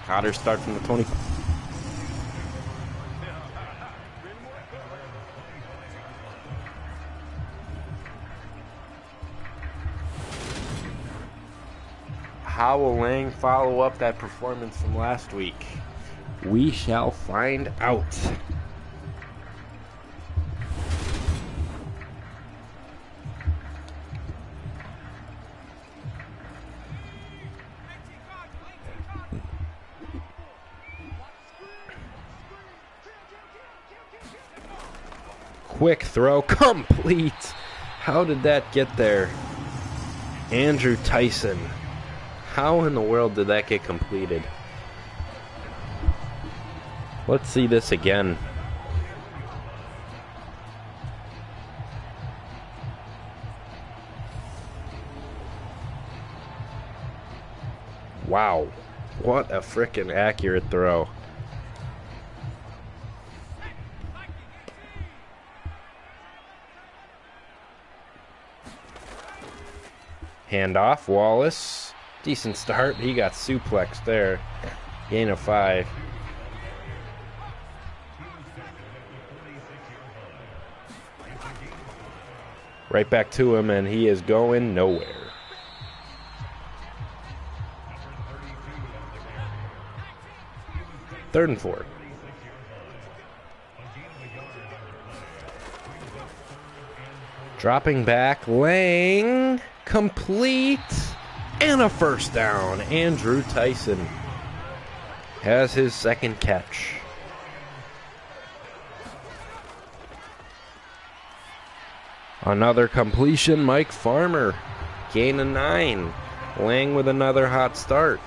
Cotters start from the 25. How will Lang follow up that performance from last week? We shall find out. Quick throw, complete. How did that get there? Andrew Tyson. How in the world did that get completed? Let's see this again. Wow. What a frickin' accurate throw. Handoff, Wallace. Decent start. He got suplexed there. Gain of 5. Right back to him, and he is going nowhere. Third and 4. Dropping back, Lang, complete, and a first down. Andrew Tyson has his second catch. Another completion, Mike Farmer, gain of 9. Lang with another hot start.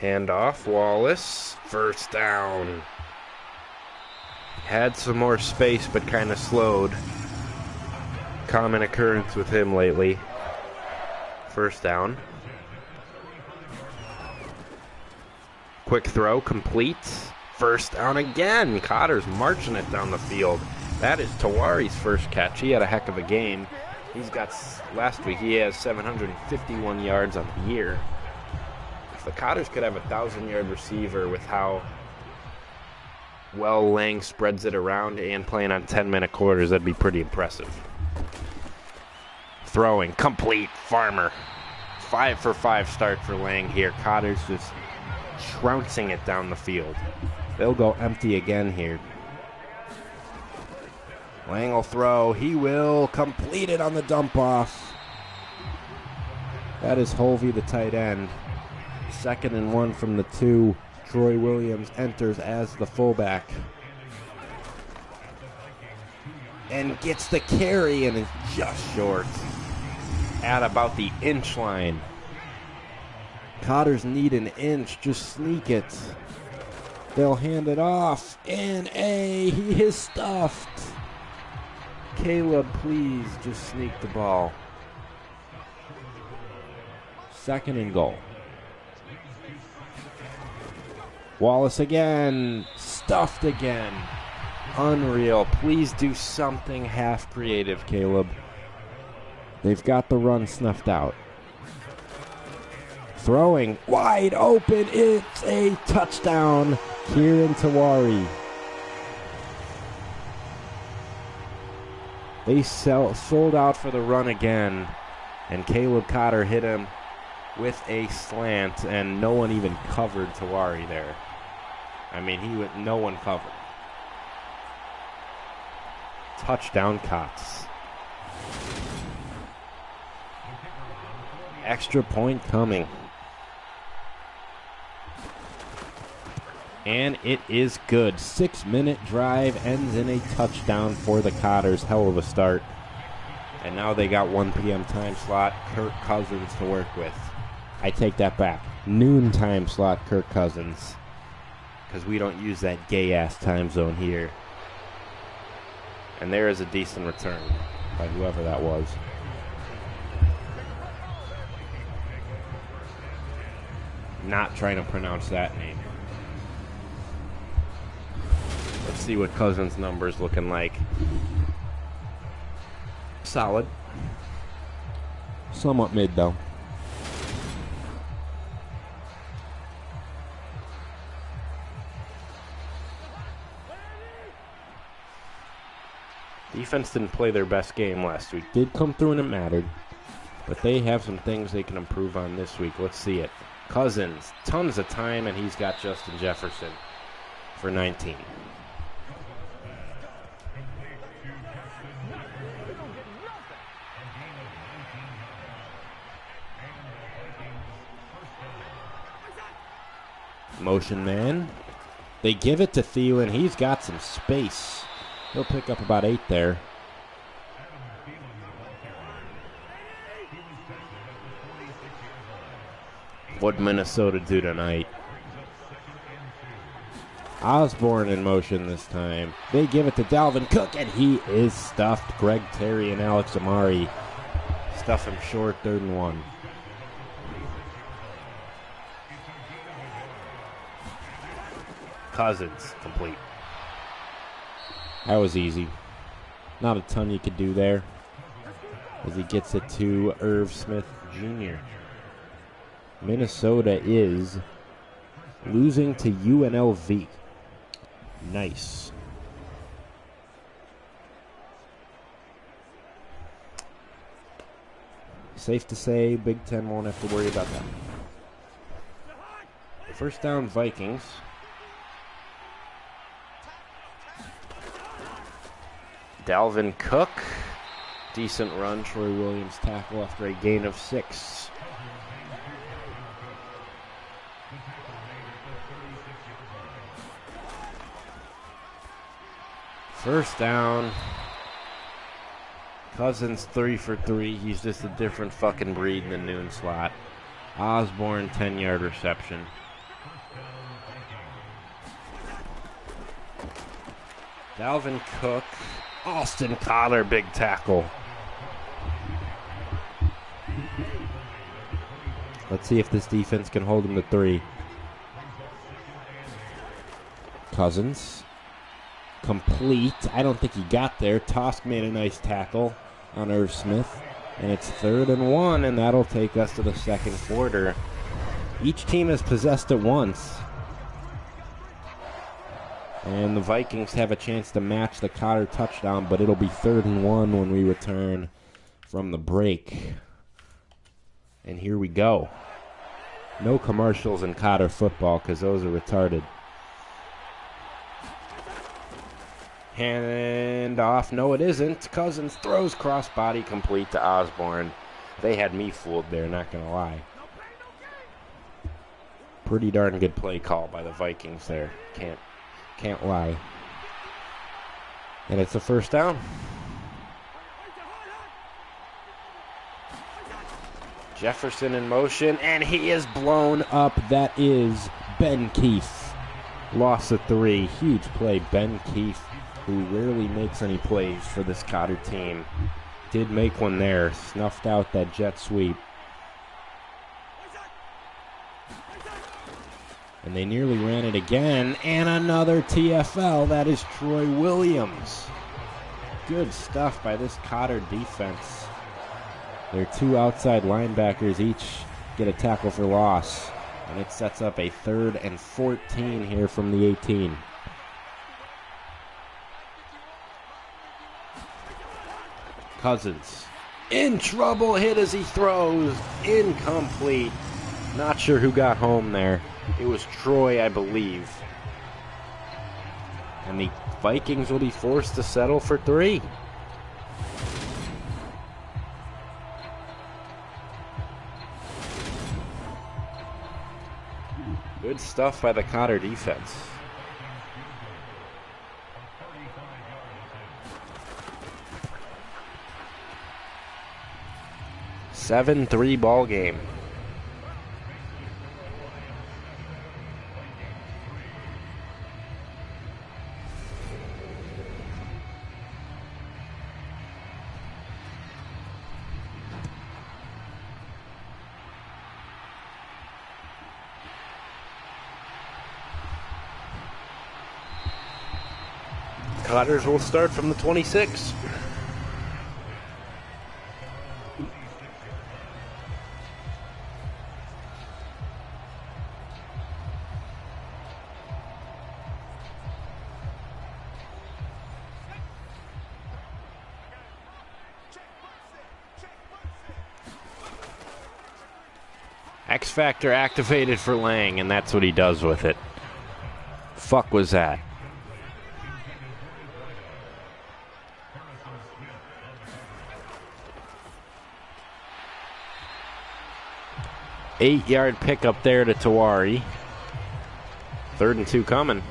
Hand off, Wallace. First down. Had some more space, but kind of slowed. Common occurrence with him lately. First down. Quick throw, complete. First down again. Cotters marching it down the field. That is Tawari's first catch. He had a heck of a game. He's got, last week, he has 751 yards on the year. If the Cotters could have a 1,000-yard receiver with how well Lang spreads it around and playing on 10-minute quarters, that'd be pretty impressive. Throwing, complete, Farmer. 5 for 5 start for Lang here. Cotters just trouncing it down the field. They'll go empty again here. Lang will throw. He will complete it on the dump off. That is Holvey, the tight end. 2nd and 1 from the 2. Troy Williams enters as the fullback. And gets the carry and is just short. At about the inch line. Cotters need an inch. Just sneak it. They'll hand it off. And he is stuffed. Caleb, please just sneak the ball. 2nd and goal. Wallace again. Stuffed again. Unreal. Please do something half creative, Caleb. They've got the run snuffed out. Throwing wide open. It's a touchdown. Kieran Tawari. They sold out for the run again, and Caleb Cotter hit him with a slant, and no one even covered Tawari there. I mean, no one covered. Touchdown, Cots. Extra point coming. And it is good. 6-minute drive ends in a touchdown for the Cotters. Hell of a start. And now they got 1 p.m. time slot. Kirk Cousins to work with. I take that back. Noon time slot, Kirk Cousins. Because we don't use that gay-ass time zone here. And there is a decent return by whoever that was. Not trying to pronounce that name. Let's see what Cousins' numbers looking like. Solid. Somewhat mid, though. Defense didn't play their best game last week. Did come through and it mattered. But they have some things they can improve on this week. Let's see it. Cousins, tons of time, and he's got Justin Jefferson for 19. Motion man. They give it to Thielen. He's got some space. He'll pick up about 8 there. What Minnesota do tonight? Osborne in motion this time. They give it to Dalvin Cook, and he is stuffed. Greg Terry and Alex Amari stuff him short, 3rd and 1. Cousins, complete. That was easy. Not a ton you could do there as he gets it to Irv Smith Jr. Minnesota is losing to UNLV. Nice. Safe to say Big Ten won't have to worry about that. First down, Vikings. Dalvin Cook. Decent run. Troy Williams tackle after a gain of 6. First down. Cousins 3 for 3. He's just a different fucking breed in the noon slot. Osborne 10-yard reception. Dalvin Cook. Austin Cotter, big tackle. Let's see if this defense can hold him to 3. Cousins. Complete. I don't think he got there. Tosk made a nice tackle on Irv Smith. And it's 3rd and 1, and that'll take us to the second quarter. Each team has possessed it once. And the Vikings have a chance to match the Cotter touchdown, but it'll be 3rd and 1 when we return from the break. And here we go. No commercials in Cotter football because those are retarded. Hand off. No, it isn't. Cousins throws crossbody complete to Osborne. They had me fooled there, not going to lie. Pretty darn good play call by the Vikings there. Can't lie. And it's a 1st down. Jefferson in motion, and he is blown up. That is Ben Keefe. Loss of 3. Huge play. Ben Keefe, who rarely makes any plays for this Cotter team, did make one there. Snuffed out that jet sweep. And they nearly ran it again. And another TFL. That is Troy Williams. Good stuff by this Cotter defense. Their 2 outside linebackers each get a tackle for loss. And it sets up a 3rd and 14 here from the 18. Cousins in trouble, hit as he throws, incomplete. Not sure who got home there. It was Troy, I believe. And the Vikings will be forced to settle for 3. Good stuff by the Cotter defense. 7-3 ball game. Cotters will start from the 26. X Factor activated for Lang, and that's what he does with it. Fuck was that? Eight-yard pickup there to Tawari. 3rd and 2 coming.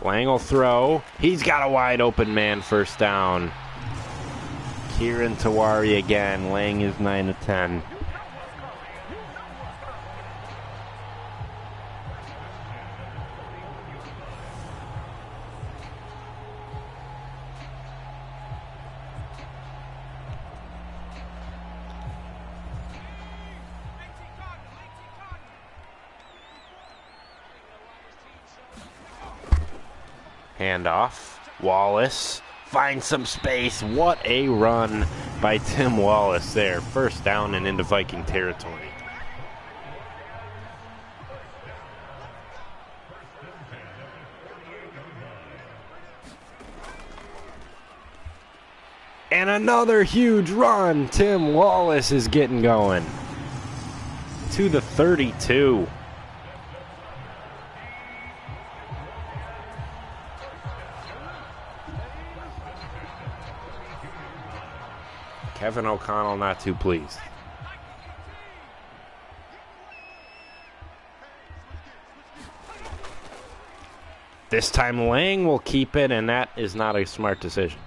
Lang will throw. He's got a wide open man, 1st down. Kieran Tawari again. Lang is 9 of 10. Handoff. Wallace finds some space. What a run by Tim Wallace there. 1st down and into Viking territory. And another huge run. Tim Wallace is getting going. To the 32. Kevin O'Connell not too pleased. This time Lang will keep it, and that is not a smart decision.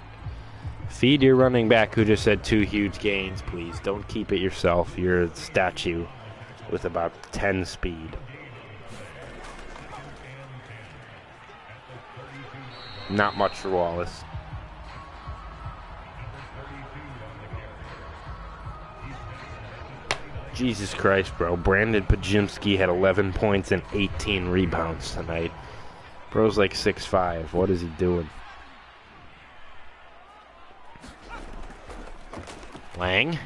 Feed your running back who just had 2 huge gains, please. Don't keep it yourself. You're a statue with about 10 speed. Not much for Wallace. Jesus Christ, bro. Brandon Pajimski had 11 points and 18 rebounds tonight. Bro's like 6'5". What is he doing? Lang.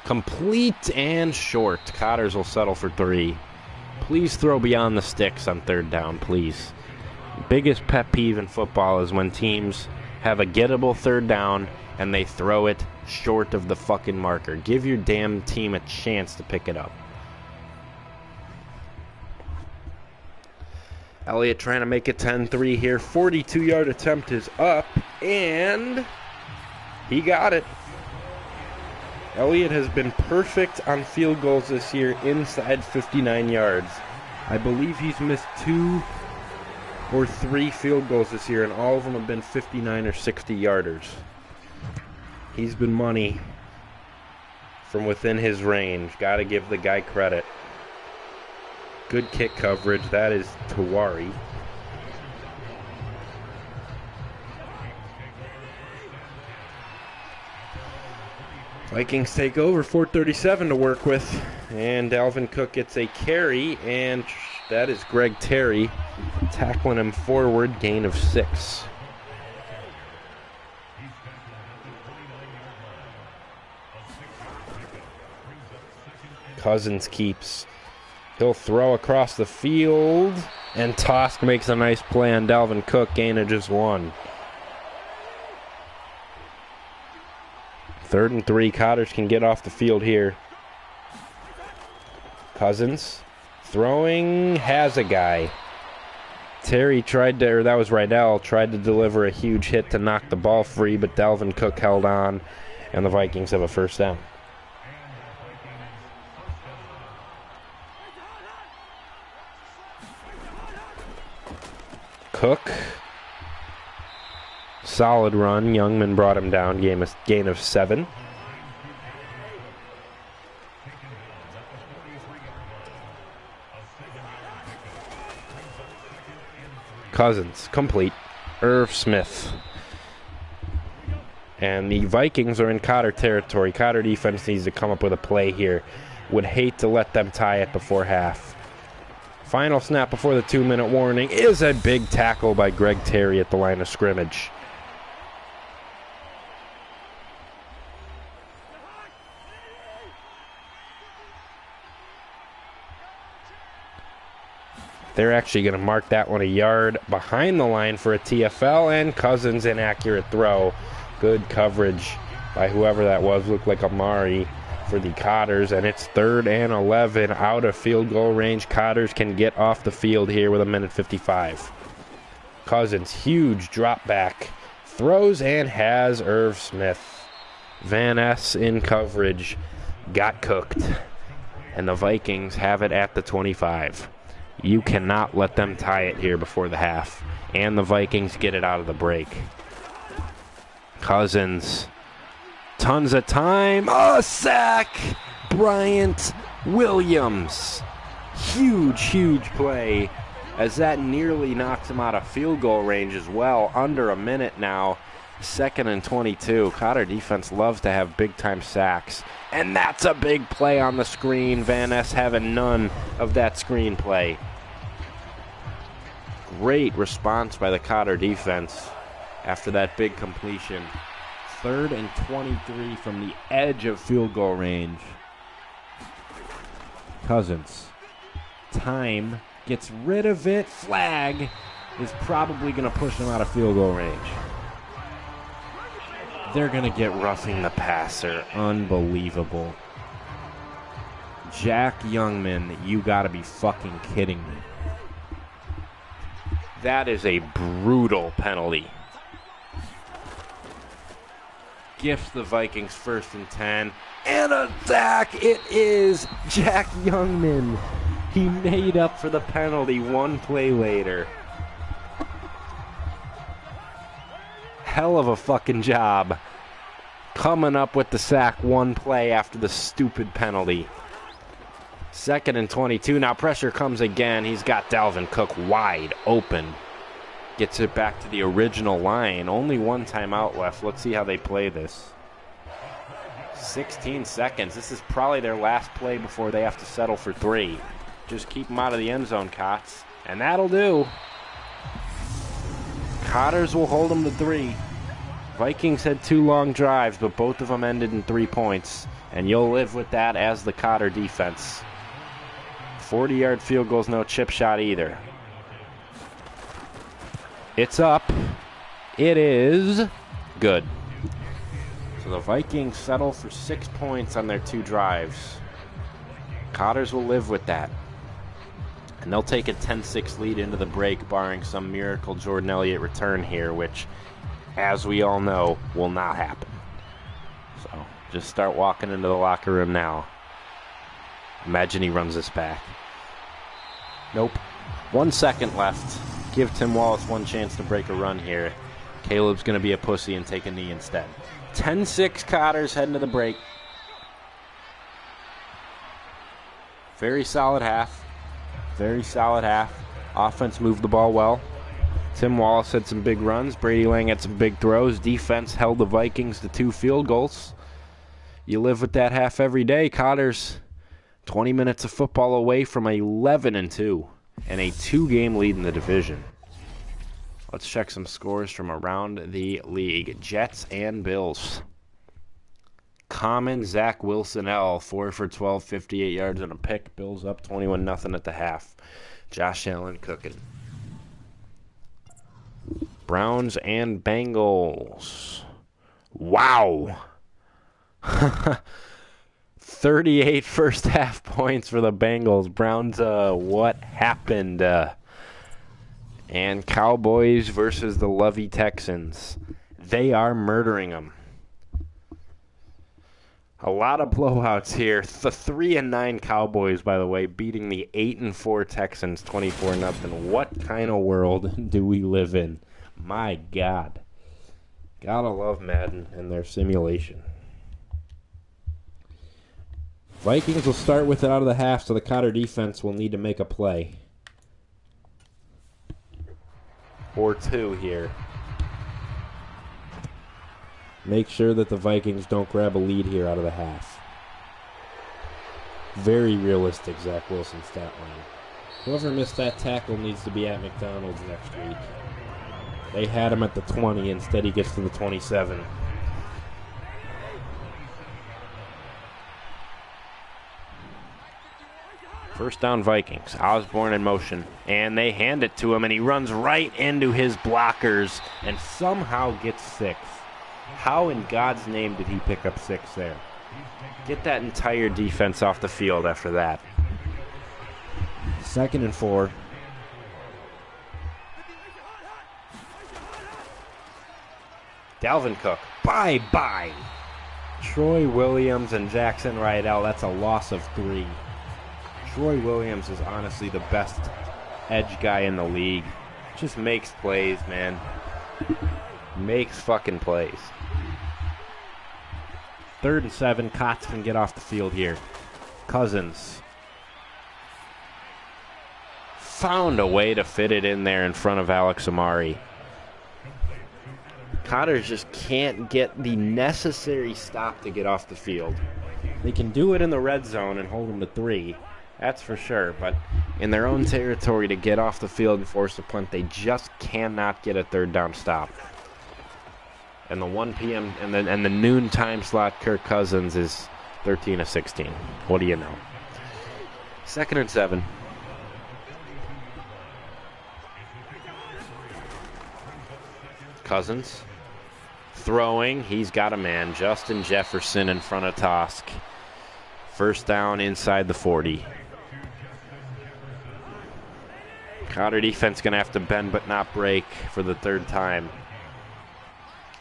Complete and short. Cotters will settle for 3. Please throw beyond the sticks on 3rd down, please. Biggest pet peeve in football is when teams have a gettable 3rd down and they throw it short of the fucking marker. Give your damn team a chance to pick it up. Elliott trying to make it 10-3 here. 42-yard attempt is up, and he got it. Elliott has been perfect on field goals this year inside 59 yards. I believe he's missed 2 or 3 field goals this year, and all of them have been 59 or 60-yarders. He's been money from within his range. Got to give the guy credit. Good kick coverage. That is Tawari. Vikings take over. 4:37 to work with. And Dalvin Cook gets a carry, and that is Greg Terry tackling him forward, gain of 6. Cousins keeps. He'll throw across the field, and Tosk makes a nice play on Dalvin Cook, gain of just 1. 3rd and 3, Cotters can get off the field here. Cousins throwing, has a guy. Terry tried to, or that was Rydell, tried to deliver a huge hit to knock the ball free, but Dalvin Cook held on, and the Vikings have a 1st down. Cook. Solid run. Youngman brought him down. Gain of 7. Cousins. Complete. Irv Smith. And the Vikings are in Cotter territory. Cotter defense needs to come up with a play here. Would hate to let them tie it before half. Final snap before the 2-minute warning is a big tackle by Greg Terry at the line of scrimmage. They're actually going to mark that one a yard behind the line for a TFL, and Cousins' inaccurate throw. Good coverage by whoever that was. Looked like Amari for the Cotters, and it's 3rd and 11 out of field goal range. Cotters can get off the field here with 1:55. Cousins, huge drop back, throws and has Irv Smith. Van Ness in coverage, got cooked, and the Vikings have it at the 25. You cannot let them tie it here before the half, and the Vikings get it out of the break. Cousins, tons of time. A sack! Bryant Williams. Huge play as that nearly knocks him out of field goal range as well. Under a minute now. 2nd and 22. Cotter defense loves to have big-time sacks. And that's a big play on the screen. Van Ness having none of that screen play. Great response by the Cotter defense after that big completion. 3rd and 23 from the edge of field goal range. Cousins. Time. Gets rid of it. Flag is probably going to push him out of field goal range. They're going to get roughing the passer. Unbelievable. Jack Youngman, you got to be fucking kidding me. That is a brutal penalty. Gifts the Vikings 1st and 10. And a sack. It is Jack Youngman. He made up for the penalty one play later. Hell of a fucking job coming up with the sack one play after the stupid penalty. 2nd and 22. Now pressure comes again. He's got Dalvin Cook wide open. Gets it back to the original line. Only one timeout left. Let's see how they play this. 16 seconds. This is probably their last play before they have to settle for 3. Just keep them out of the end zone, Cots. And that'll do. Cotters will hold them to 3. Vikings had 2 long drives, but both of them ended in 3 points. And you'll live with that as the Cotter defense. 40-yard field goal's no chip shot either. It's up. It is good. So the Vikings settle for 6 points on their 2 drives. Cotters will live with that. And they'll take a 10-6 lead into the break, barring some miracle Jordan Elliott return here, which, as we all know, will not happen. So just start walking into the locker room now. Imagine he runs this back. Nope. 1 second left. Give Tim Wallace one chance to break a run here. Caleb's going to be a pussy and take a knee instead. 10-6 Cotters heading to the break. Very solid half. Very solid half. Offense moved the ball well. Tim Wallace had some big runs. Brady Lang had some big throws. Defense held the Vikings to 2 field goals. You live with that half every day. Cotters 20 minutes of football away from 11-2 and a 2-game lead in the division. Let's check some scores from around the league. Jets and Bills. Common Zach Wilson L, 4 for 12, 58 yards and a pick. Bills up 21-0 at the half. Josh Allen cooking. Browns and Bengals. Wow. 38 first half points for the Bengals. Browns, what happened? And Cowboys versus the Lovey Texans. They are murdering them. A lot of blowouts here. The 3-9 Cowboys, by the way, beating the 8-4 Texans 24-0. What kind of world do we live in? My God. Gotta love Madden and their simulation. Vikings will start with it out of the half, so the Cotter defense will need to make a play. Or 2 here. Make sure that the Vikings don't grab a lead here out of the half. Very realistic Zach Wilson stat line. Whoever missed that tackle needs to be at McDonald's next week. They had him at the 20. Instead, he gets to the 27. First down Vikings. Osborne in motion. And they hand it to him, and he runs right into his blockers and somehow gets 6. How in God's name did he pick up 6 there? Get that entire defense off the field after that. 2nd and 4. Dalvin Cook. Bye-bye. Troy Williams and Jackson Rydell. That's a loss of 3. Troy Williams is honestly the best edge guy in the league. Just makes plays, man. Makes fucking plays. 3rd and 7. Cots can get off the field here. Cousins found a way to fit it in there in front of Alex Amari. Cotters just can't get the necessary stop to get off the field. They can do it in the red zone and hold them to 3. That's for sure, but in their own territory to get off the field and force a punt, they just cannot get a 3rd down stop. And the 1 p.m. and the noon time slot, Kirk Cousins is 13 of 16. What do you know? 2nd and 7. Cousins throwing. He's got a man. Justin Jefferson in front of Tosk. First down inside the 40. Cotter defense going to have to bend but not break for the 3rd time.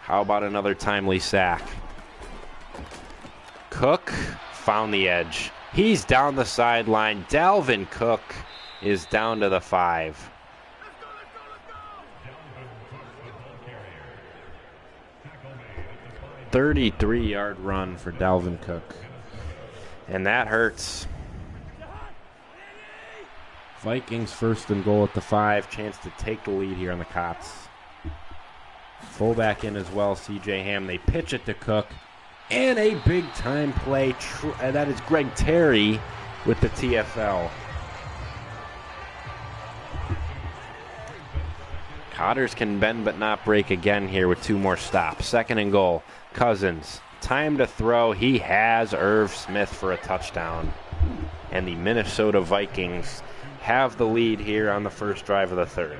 How about another timely sack? Cook found the edge. He's down the sideline. Dalvin Cook is down to the 5. 33-yard run for Dalvin Cook. And that hurts. Vikings 1st and goal at the 5. Chance to take the lead here on the Cots. Fullback in as well, C.J. Ham. They pitch it to Cook. And a big-time play. That is Greg Terry with the TFL. Cotters can bend but not break again here with 2 more stops. 2nd and goal. Cousins. Time to throw. He has Irv Smith for a touchdown. And the Minnesota Vikings have the lead here on the first drive of the 3rd.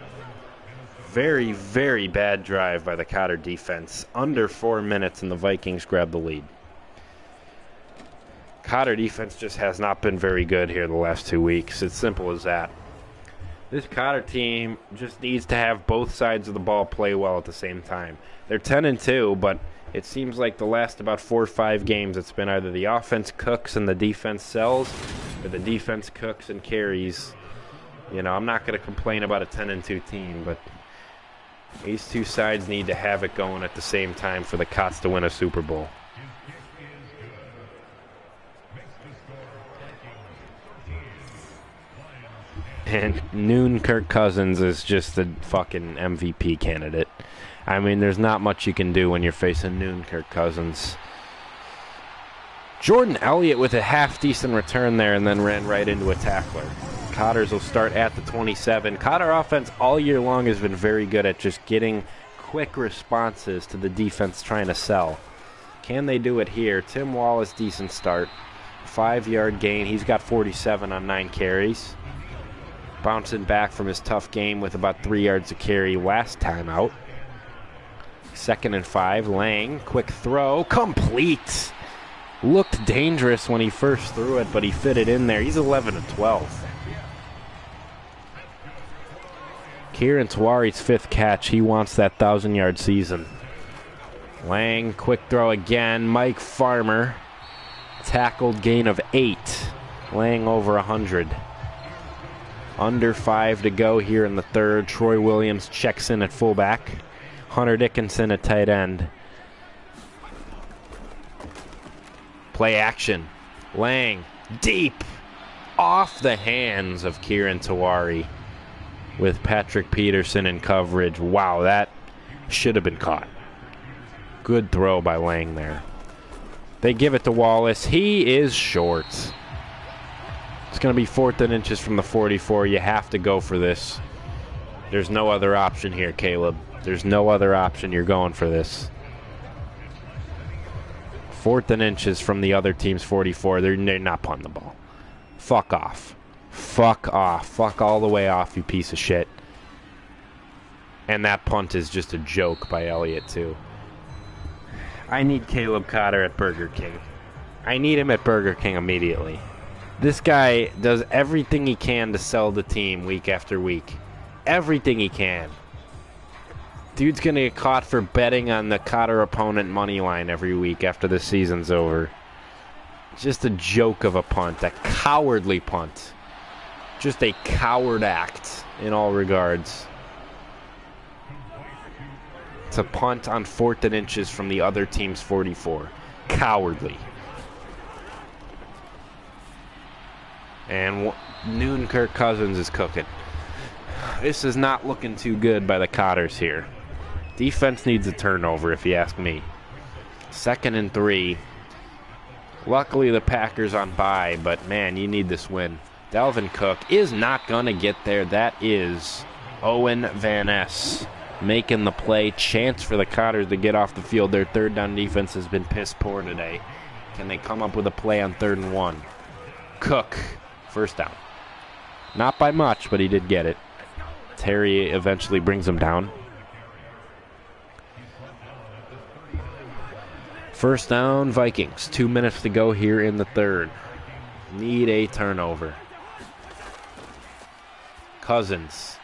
Very, very bad drive by the Cotter defense. Under 4 minutes and the Vikings grab the lead. Cotter defense just has not been very good here the last 2 weeks. It's simple as that. This Cotter team just needs to have both sides of the ball play well at the same time. They're 10-2, but it seems like the last about 4 or 5 games it's been either the offense cooks and the defense sells, or the defense cooks and carries. You know, I'm not going to complain about a 10-2 team, but these 2 sides need to have it going at the same time for the Cots to win a Super Bowl. And noon Kirk Cousins is just a fucking MVP candidate. I mean, there's not much you can do when you're facing noon Kirk Cousins. Jordan Elliott with a half-decent return there and then ran right into a tackler. Cotters will start at the 27. Cotter offense all year long has been very good at just getting quick responses to the defense trying to sell. Can they do it here? Tim Wallace, decent start. 5-yard gain. He's got 47 on 9 carries. Bouncing back from his tough game with about 3 yards to carry last time out. 2nd and 5. Lang, quick throw, complete. Looked dangerous when he first threw it, but he fit it in there. He's 11-12. Kieran Tawari's 5th catch. He wants that 1,000-yard season. Lang, quick throw again. Mike Farmer, tackled, gain of 8. Lang over 100. Under 5 to go here in the 3rd. Troy Williams checks in at fullback. Hunter Dickinson at tight end. Play action. Lang, deep, off the hands of Kieran Tawari with Patrick Peterson in coverage. Wow, that should have been caught. Good throw by Lang there. They give it to Wallace. He is short. It's going to be 4th and inches from the 44. You have to go for this. There's no other option here, Caleb. There's no other option. You're going for this. 4th and inches from the other team's 44. They're not punting the ball. Fuck off. Fuck off. Fuck all the way off, you piece of shit. And that punt is just a joke by Elliott, too. I need Caleb Cotter at Burger King. I need him at Burger King immediately. This guy does everything he can to sell the team week after week. Everything he can. Dude's going to get caught for betting on the Cotter opponent money line every week after the season's over. Just a joke of a punt. A cowardly punt. Just a coward act in all regards. It's a punt on 4th and inches from the other team's 44. Cowardly. And noon Kirk Cousins is cooking. This is not looking too good by the Cotters here. Defense needs a turnover, if you ask me. 2nd and 3. Luckily, the Packers on bye, but, man, you need this win. Dalvin Cook is not going to get there. That is Owen Van Ness making the play. Chance for the Cotters to get off the field. Their 3rd down defense has been piss poor today. Can they come up with a play on 3rd and 1? Cook. 1st down. Not by much, but he did get it. Terry eventually brings him down. 1st down, Vikings. 2 minutes to go here in the 3rd. Need a turnover. Cousins.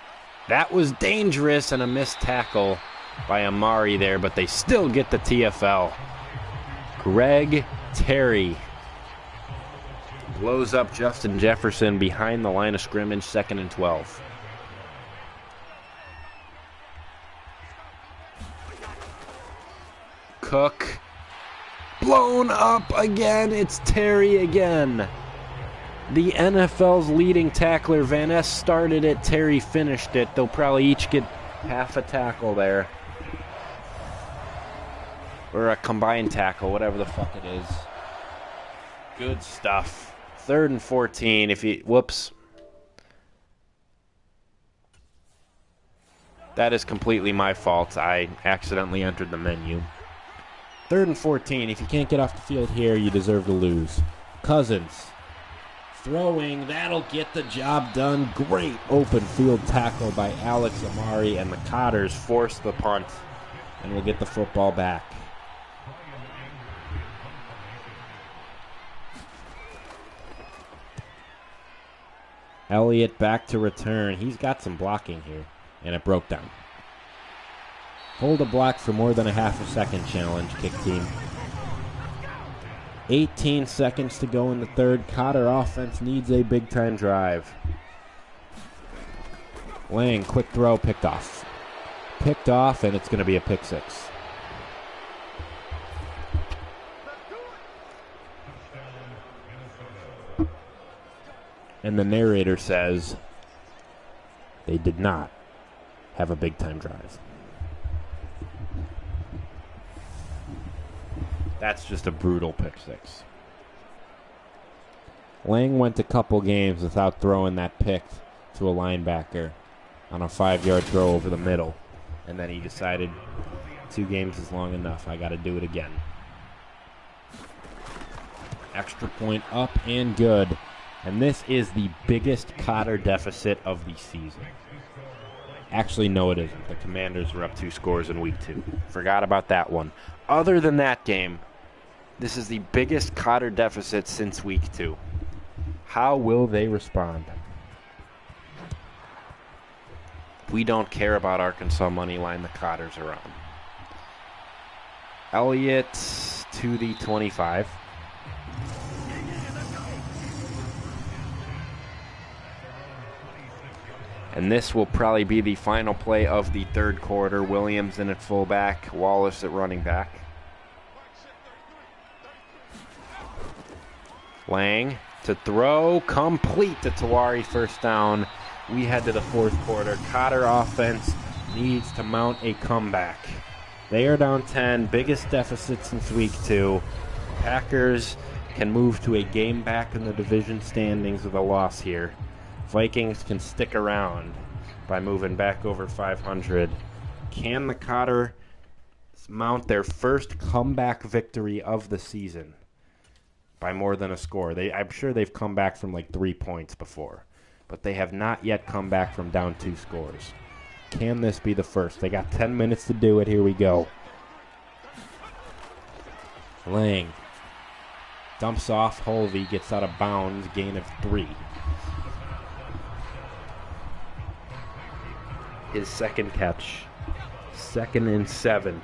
That was dangerous and a missed tackle by Amari there, but they still get the TFL. Greg Terry blows up Justin Jefferson behind the line of scrimmage, 2nd and 12. Cook blown up again. It's Terry again. The NFL's leading tackler, Van Ness, started it. Terry finished it. They'll probably each get half a tackle there. Or a combined tackle, whatever the fuck it is. Good stuff. 3rd and 14. Whoops. That is completely my fault. I accidentally entered the menu. 3rd and 14. If you can't get off the field here, you deserve to lose. Cousins. Throwing, that'll get the job done. Great open field tackle by Alex Amari, and the Cotters force the punt and will get the football back. Elliott back to return. He's got some blocking here, and it broke down. Hold a block for more than a half a second challenge, kick team. 18 seconds to go in the third. Cotter offense needs a big-time drive. Lang, quick throw, picked off. Picked off, and it's going to be a pick six. And the narrator says they did not have a big-time drive. That's just a brutal pick six. Lang went a couple games without throwing that pick to a linebacker on a 5-yard throw over the middle. And then he decided 2 games is long enough. I got to do it again. Extra point up and good. And this is the biggest Cotter deficit of the season. Actually, no, it isn't. The Commanders were up 2 scores in week 2. Forgot about that one. Other than that game, this is the biggest Cotter deficit since week 2. How will they respond? We don't care about Arkansas money line. The Cotters are on. Elliott to the 25. And this will probably be the final play of the third quarter. Williams in at fullback, Wallace at running back. Lang to throw, complete to Tawari, first down. We head to the fourth quarter. Cotter offense needs to mount a comeback. They are down 10, biggest deficit since week 2. Packers can move to a game back in the division standings with a loss here. Vikings can stick around by moving back over 500. Can the Cotters mount their first comeback victory of the season by more than a score? I'm sure they've come back from like 3 points before, but they have not yet come back from down 2 scores. Can this be the first? They got 10 minutes to do it. Here we go. Lang dumps off. Holvey gets out of bounds. Gain of 3. His second catch. 2nd and 7.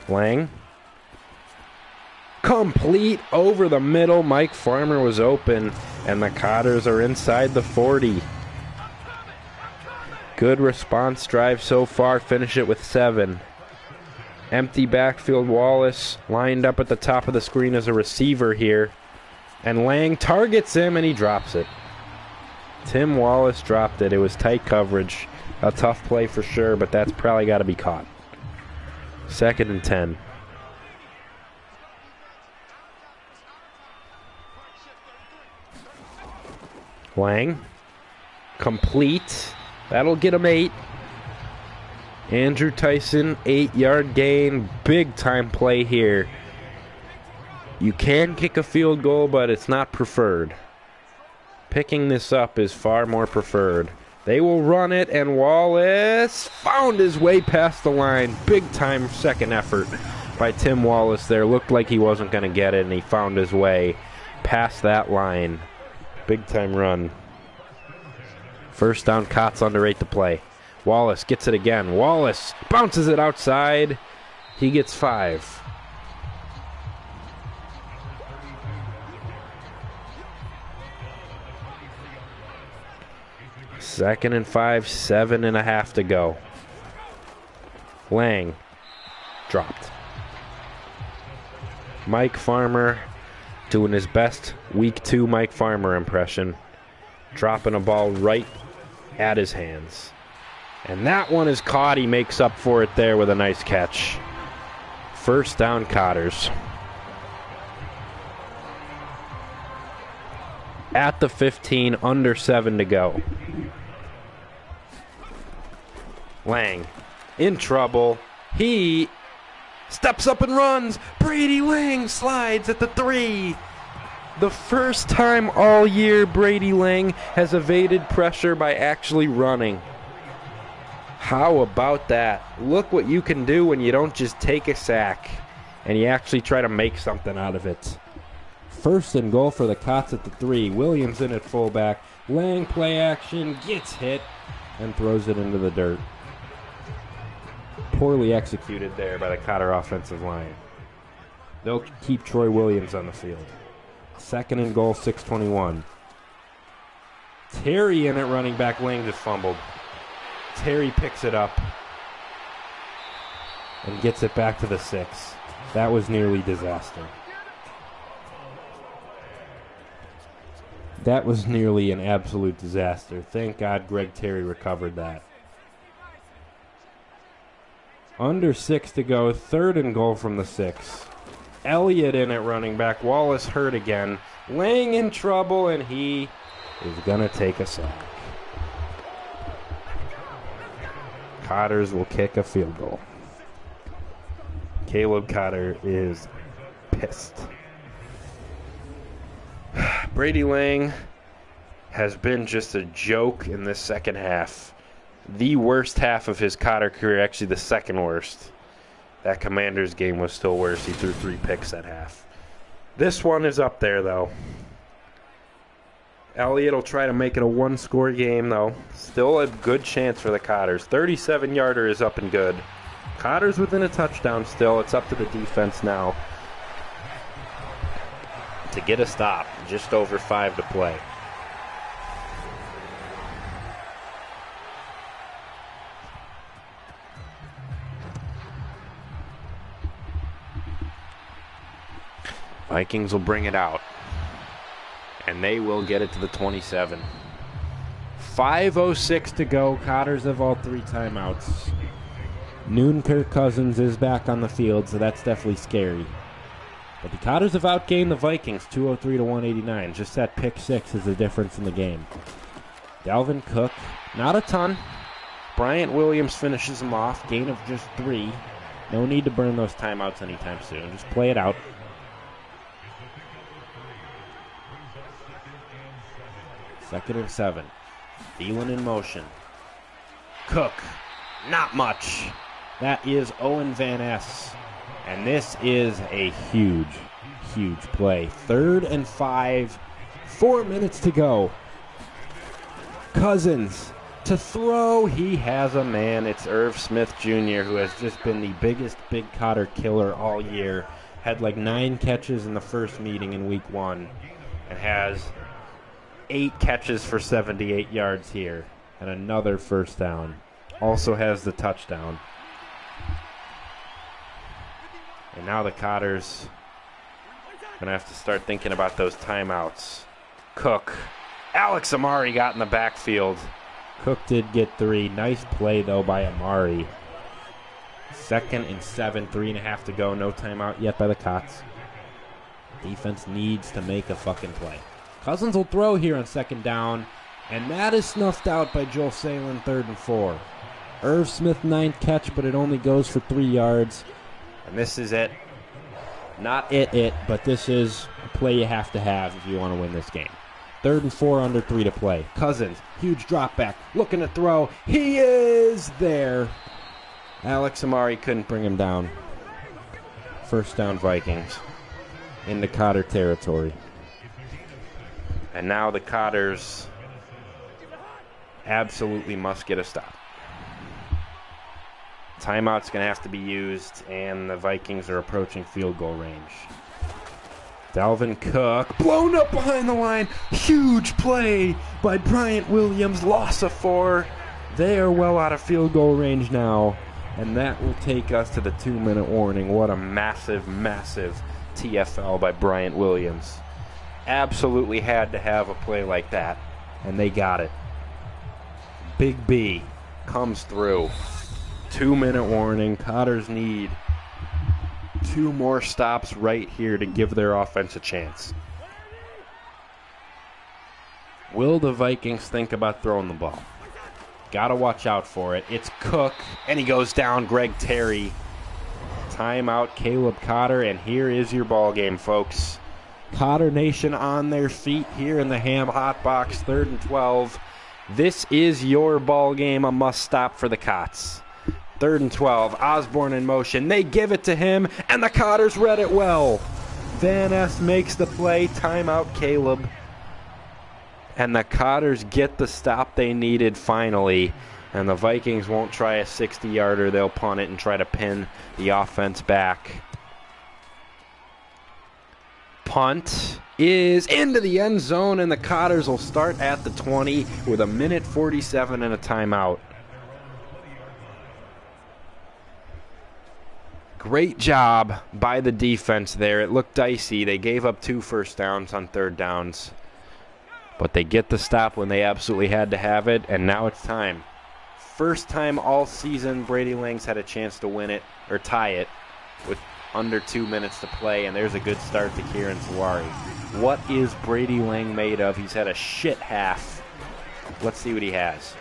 Lang. Complete over the middle. Mike Farmer was open, and the Cotters are inside the 40. Good response drive so far. Finish it with 7. Empty backfield. Wallace lined up at the top of the screen as a receiver here. And Lang targets him, and he drops it. Tim Wallace dropped it. It was tight coverage. A tough play for sure, but that's probably got to be caught. 2nd and 10. Lang. Complete. That'll get him 8. Andrew Tyson, 8-yard gain. Big time play here. You can kick a field goal, but it's not preferred. Picking this up is far more preferred. They will run it, and Wallace found his way past the line. Big time second effort by Tim Wallace there. Looked like he wasn't going to get it, and he found his way past that line. Big time run. First down, Cots underrate the play. Wallace gets it again. Wallace bounces it outside. He gets 5. 2nd and 5, 7.5 to go. Lang. Dropped. Mike Farmer doing his best Week 2 Mike Farmer impression. Dropping a ball right at his hands. And that one is caught. He makes up for it there with a nice catch. First down, Cotters. At the 15, under 7 to go. Lang in trouble. He steps up and runs. Brady Lang slides at the 3. The first time all year Brady Lang has evaded pressure by actually running. How about that? Look what you can do when you don't just take a sack and you actually try to make something out of it. First and goal for the Cots at the 3. Williams in at fullback. Lang play action, gets hit, and throws it into the dirt. Poorly executed there by the Cotter offensive line. They'll keep Troy Williams on the field. Second and goal, 6:21. Terry in at running back. Lang just fumbled. Terry picks it up and gets it back to the 6. That was nearly disaster. That was nearly an absolute disaster. Thank God Greg Terry recovered that. Under 6 to go. Third and goal from the 6. Elliott in at running back. Wallace hurt again. Lang in trouble, and he is going to take a sack. Cotters will kick a field goal. Caleb Cotter is pissed. Brady Lang has been just a joke in this second half. The worst half of his Cotter career, actually the second worst. That Commanders game was still worse. He threw 3 picks at half. This one is up there, though. Elliott will try to make it a one-score game, though. Still a good chance for the Cotters. 37-yarder is up and good. Cotters within a touchdown still. It's up to the defense now to get a stop. Just over 5 to play. Vikings will bring it out. And they will get it to the 27. 5:06 to go. Cotters have all 3 timeouts. Noon Kirk Cousins is back on the field, so that's definitely scary. But the Cotters have outgained the Vikings 203 to 189. Just that pick 6 is the difference in the game. Dalvin Cook, not a ton. Bryant Williams finishes him off. Gain of just 3. No need to burn those timeouts anytime soon. Just play it out. Second and 7. Thielen in motion. Cook. Not much. That is Owen Van Ness. And this is a huge, huge play. 3rd and 5. 4 minutes to go. Cousins to throw. He has a man. It's Irv Smith Jr., who has just been the biggest Big Cotter killer all year. Had like 9 catches in the first meeting in week 1. And has 8 catches for 78 yards here. And another first down. Also has the touchdown. And now the Cotters going to have to start thinking about those timeouts. Cook. Alex Amari got in the backfield. Cook did get 3. Nice play, though, by Amari. 2nd and 7. 3.5 to go. No timeout yet by the Cots. Defense needs to make a fucking play. Cousins will throw here on 2nd down. And that is snuffed out by Joel Salin, 3rd and 4. Irv Smith, 9th catch, but it only goes for 3 yards. And this is it. Not it, but this is a play you have to have if you want to win this game. 3rd and 4, under 3 to play. Cousins, huge drop back, looking to throw. He is there. Alex Amari couldn't bring him down. First down, Vikings. Into Cotter territory. And now the Cotters absolutely must get a stop. Timeout's going to have to be used, and the Vikings are approaching field goal range. Dalvin Cook, blown up behind the line. Huge play by Bryant Williams. Loss of 4. They are well out of field goal range now. And that will take us to the 2-minute warning. What a massive, massive TFL by Bryant Williams. Absolutely had to have a play like that, and they got it. Big B comes through. 2-minute warning. Cotters need 2 more stops right here to give their offense a chance. Will the Vikings think about throwing the ball? Got to watch out for it. It's Cook, and he goes down. Greg Terry. Timeout, Caleb Cotter, and here is your ball game, folks. Cotter Nation on their feet here in the Ham Hot Box, 3rd and 12. This is your ball game, a must-stop for the Cots. 3rd and 12, Osborne in motion. They give it to him, and the Cotters read it well. Van Ness makes the play. Timeout, Caleb. And the Cotters get the stop they needed finally. And the Vikings won't try a 60-yarder. They'll punt it and try to pin the offense back. Punt is into the end zone, and the Cotters will start at the 20 with 1:47 and a timeout. Great job by the defense there. It looked dicey. They gave up 2 first downs on 3rd downs. But they get the stop when they absolutely had to have it, and now it's time. First time all season Brady Lang's had a chance to win it, or tie it, with under 2 minutes to play, and there's a good start to Kieran Zawari. What is Brady Lang made of? He's had a shit half. Let's see what he has.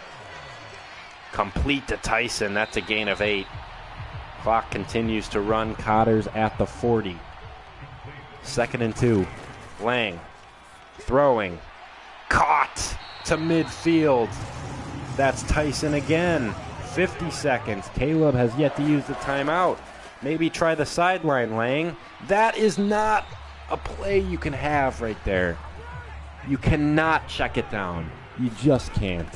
Complete to Tyson. That's a gain of 8. Clock continues to run. Cotters at the 40. 2nd and 2. Lang throwing. Caught to midfield. That's Tyson again. 50 seconds. Caleb has yet to use the timeout. Maybe try the sideline, Lang. That is not a play you can have right there. You cannot check it down. You just can't.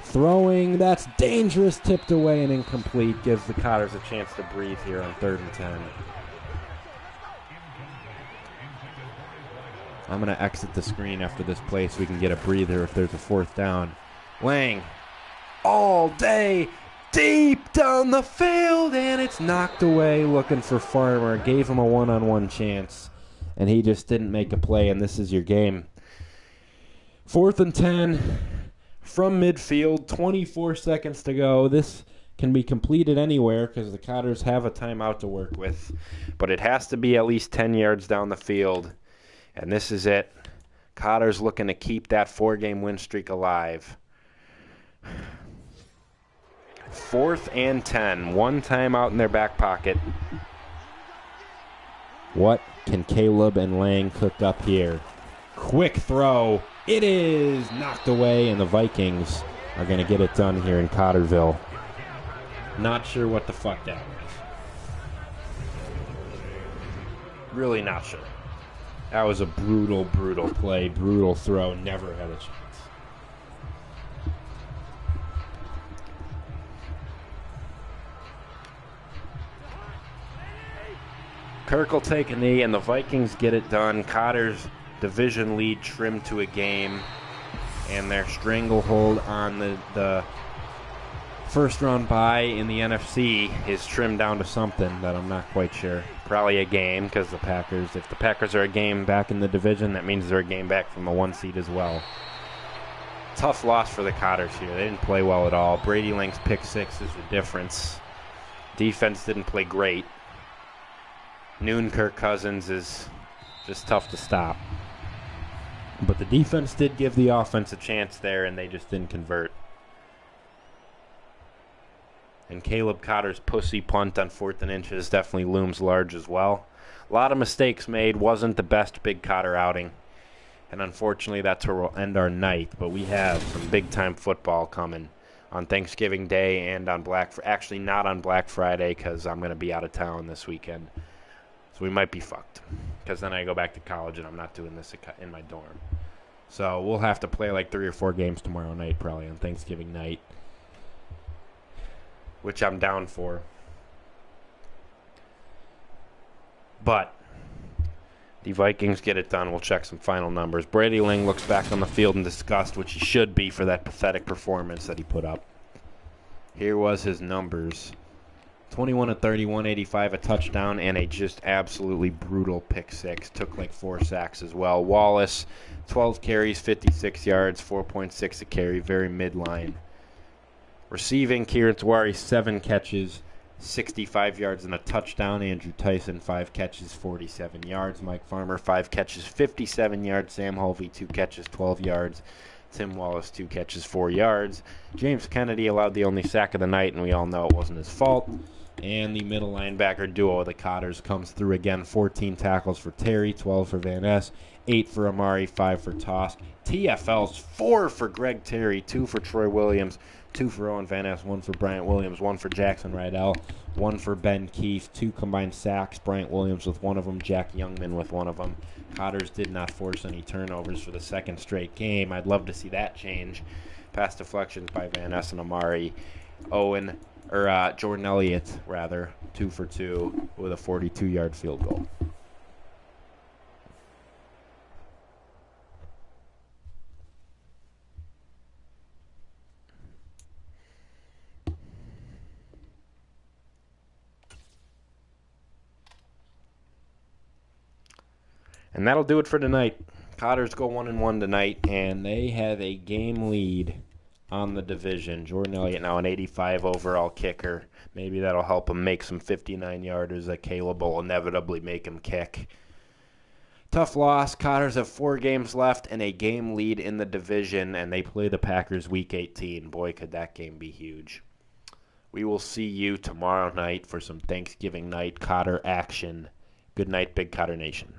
Throwing, that's dangerous, tipped away and incomplete. Gives the Cotters a chance to breathe here on 3rd and 10. I'm going to exit the screen after this play so we can get a breather if there's a 4th down. Lang, all day, deep down the field, and it's knocked away. Looking for Farmer. Gave him a one-on-one chance, and he just didn't make a play, and this is your game. 4th and 10 from midfield, 24 seconds to go. This can be completed anywhere because the Cotters have a timeout to work with, but it has to be at least 10 yards down the field. And this is it. Cotters looking to keep that 4-game win streak alive. 4th and 10. 1 timeout in their back pocket. What can Caleb and Lang cook up here? Quick throw. It is knocked away, and the Vikings are going to get it done here in Cotterville. Not sure what the fuck that was. Really not sure. That was a brutal, brutal play, brutal throw. Never had a chance. Kirk will take a knee, and the Vikings get it done. Cotters' division lead trimmed to a game, and their stranglehold on the first-round bye in the NFC is trimmed down to something that I'm not quite sure. Probably a game, because if the Packers are a game back in the division, that means they're a game back from the 1 seed as well. Tough loss for the Cotters here. They didn't play well at all. Brady Lang's pick 6 is the difference. Defense didn't play great. Noon Kirk Cousins is just tough to stop. But the defense did give the offense a chance there, and they just didn't convert. And Caleb Cotter's pussy punt on 4th and inches definitely looms large as well. A lot of mistakes made. Wasn't the best Big Cotter outing. And unfortunately, that's where we'll end our night. But we have some big-time football coming on Thanksgiving Day and on actually not on Black Friday, because I'm going to be out of town this weekend. So we might be fucked, because then I go back to college and I'm not doing this in my dorm. So we'll have to play like 3 or 4 games tomorrow night, probably on Thanksgiving night, which I'm down for. But the Vikings get it done. We'll check some final numbers. Brady Lang looks back on the field in disgust, which he should be for that pathetic performance that he put up. Here was his numbers. 21 of 31, 85, a touchdown, and a just absolutely brutal pick six. Took like 4 sacks as well. Wallace, 12 carries, 56 yards, 4.6 a carry, very midline. Receiving, Kieran Tawari, 7 catches, 65 yards and a touchdown. Andrew Tyson, 5 catches, 47 yards. Mike Farmer, 5 catches, 57 yards. Sam Hulvey, 2 catches, 12 yards. Tim Wallace, 2 catches, 4 yards. James Kennedy allowed the only sack of the night, and we all know it wasn't his fault. And the middle linebacker duo of the Cotters comes through again. 14 tackles for Terry, 12 for Van Ness, 8 for Amari, 5 for Tosk. TFLs, 4 for Greg Terry, 2 for Troy Williams, 2 for Owen Van Ness, 1 for Bryant Williams, 1 for Jackson Rydell, 1 for Ben Keefe, 2 combined sacks, Bryant Williams with 1 of them, Jack Youngman with 1 of them. Cotters did not force any turnovers for the second straight game. I'd love to see that change. Pass deflections by Van Ness and Amari. Jordan Elliott, 2 for 2 with a 42-yard field goal. And that'll do it for tonight. Cotters go 1-1 tonight, and they have a game lead on the division. Jordan Elliott now an 85 overall kicker. Maybe that'll help him make some 59-yarders that Caleb will inevitably make him kick. Tough loss. Cotters have 4 games left and a game lead in the division, and they play the Packers Week 18. Boy, could that game be huge. We will see you tomorrow night for some Thanksgiving night Cotter action. Good night, Big Cotter Nation.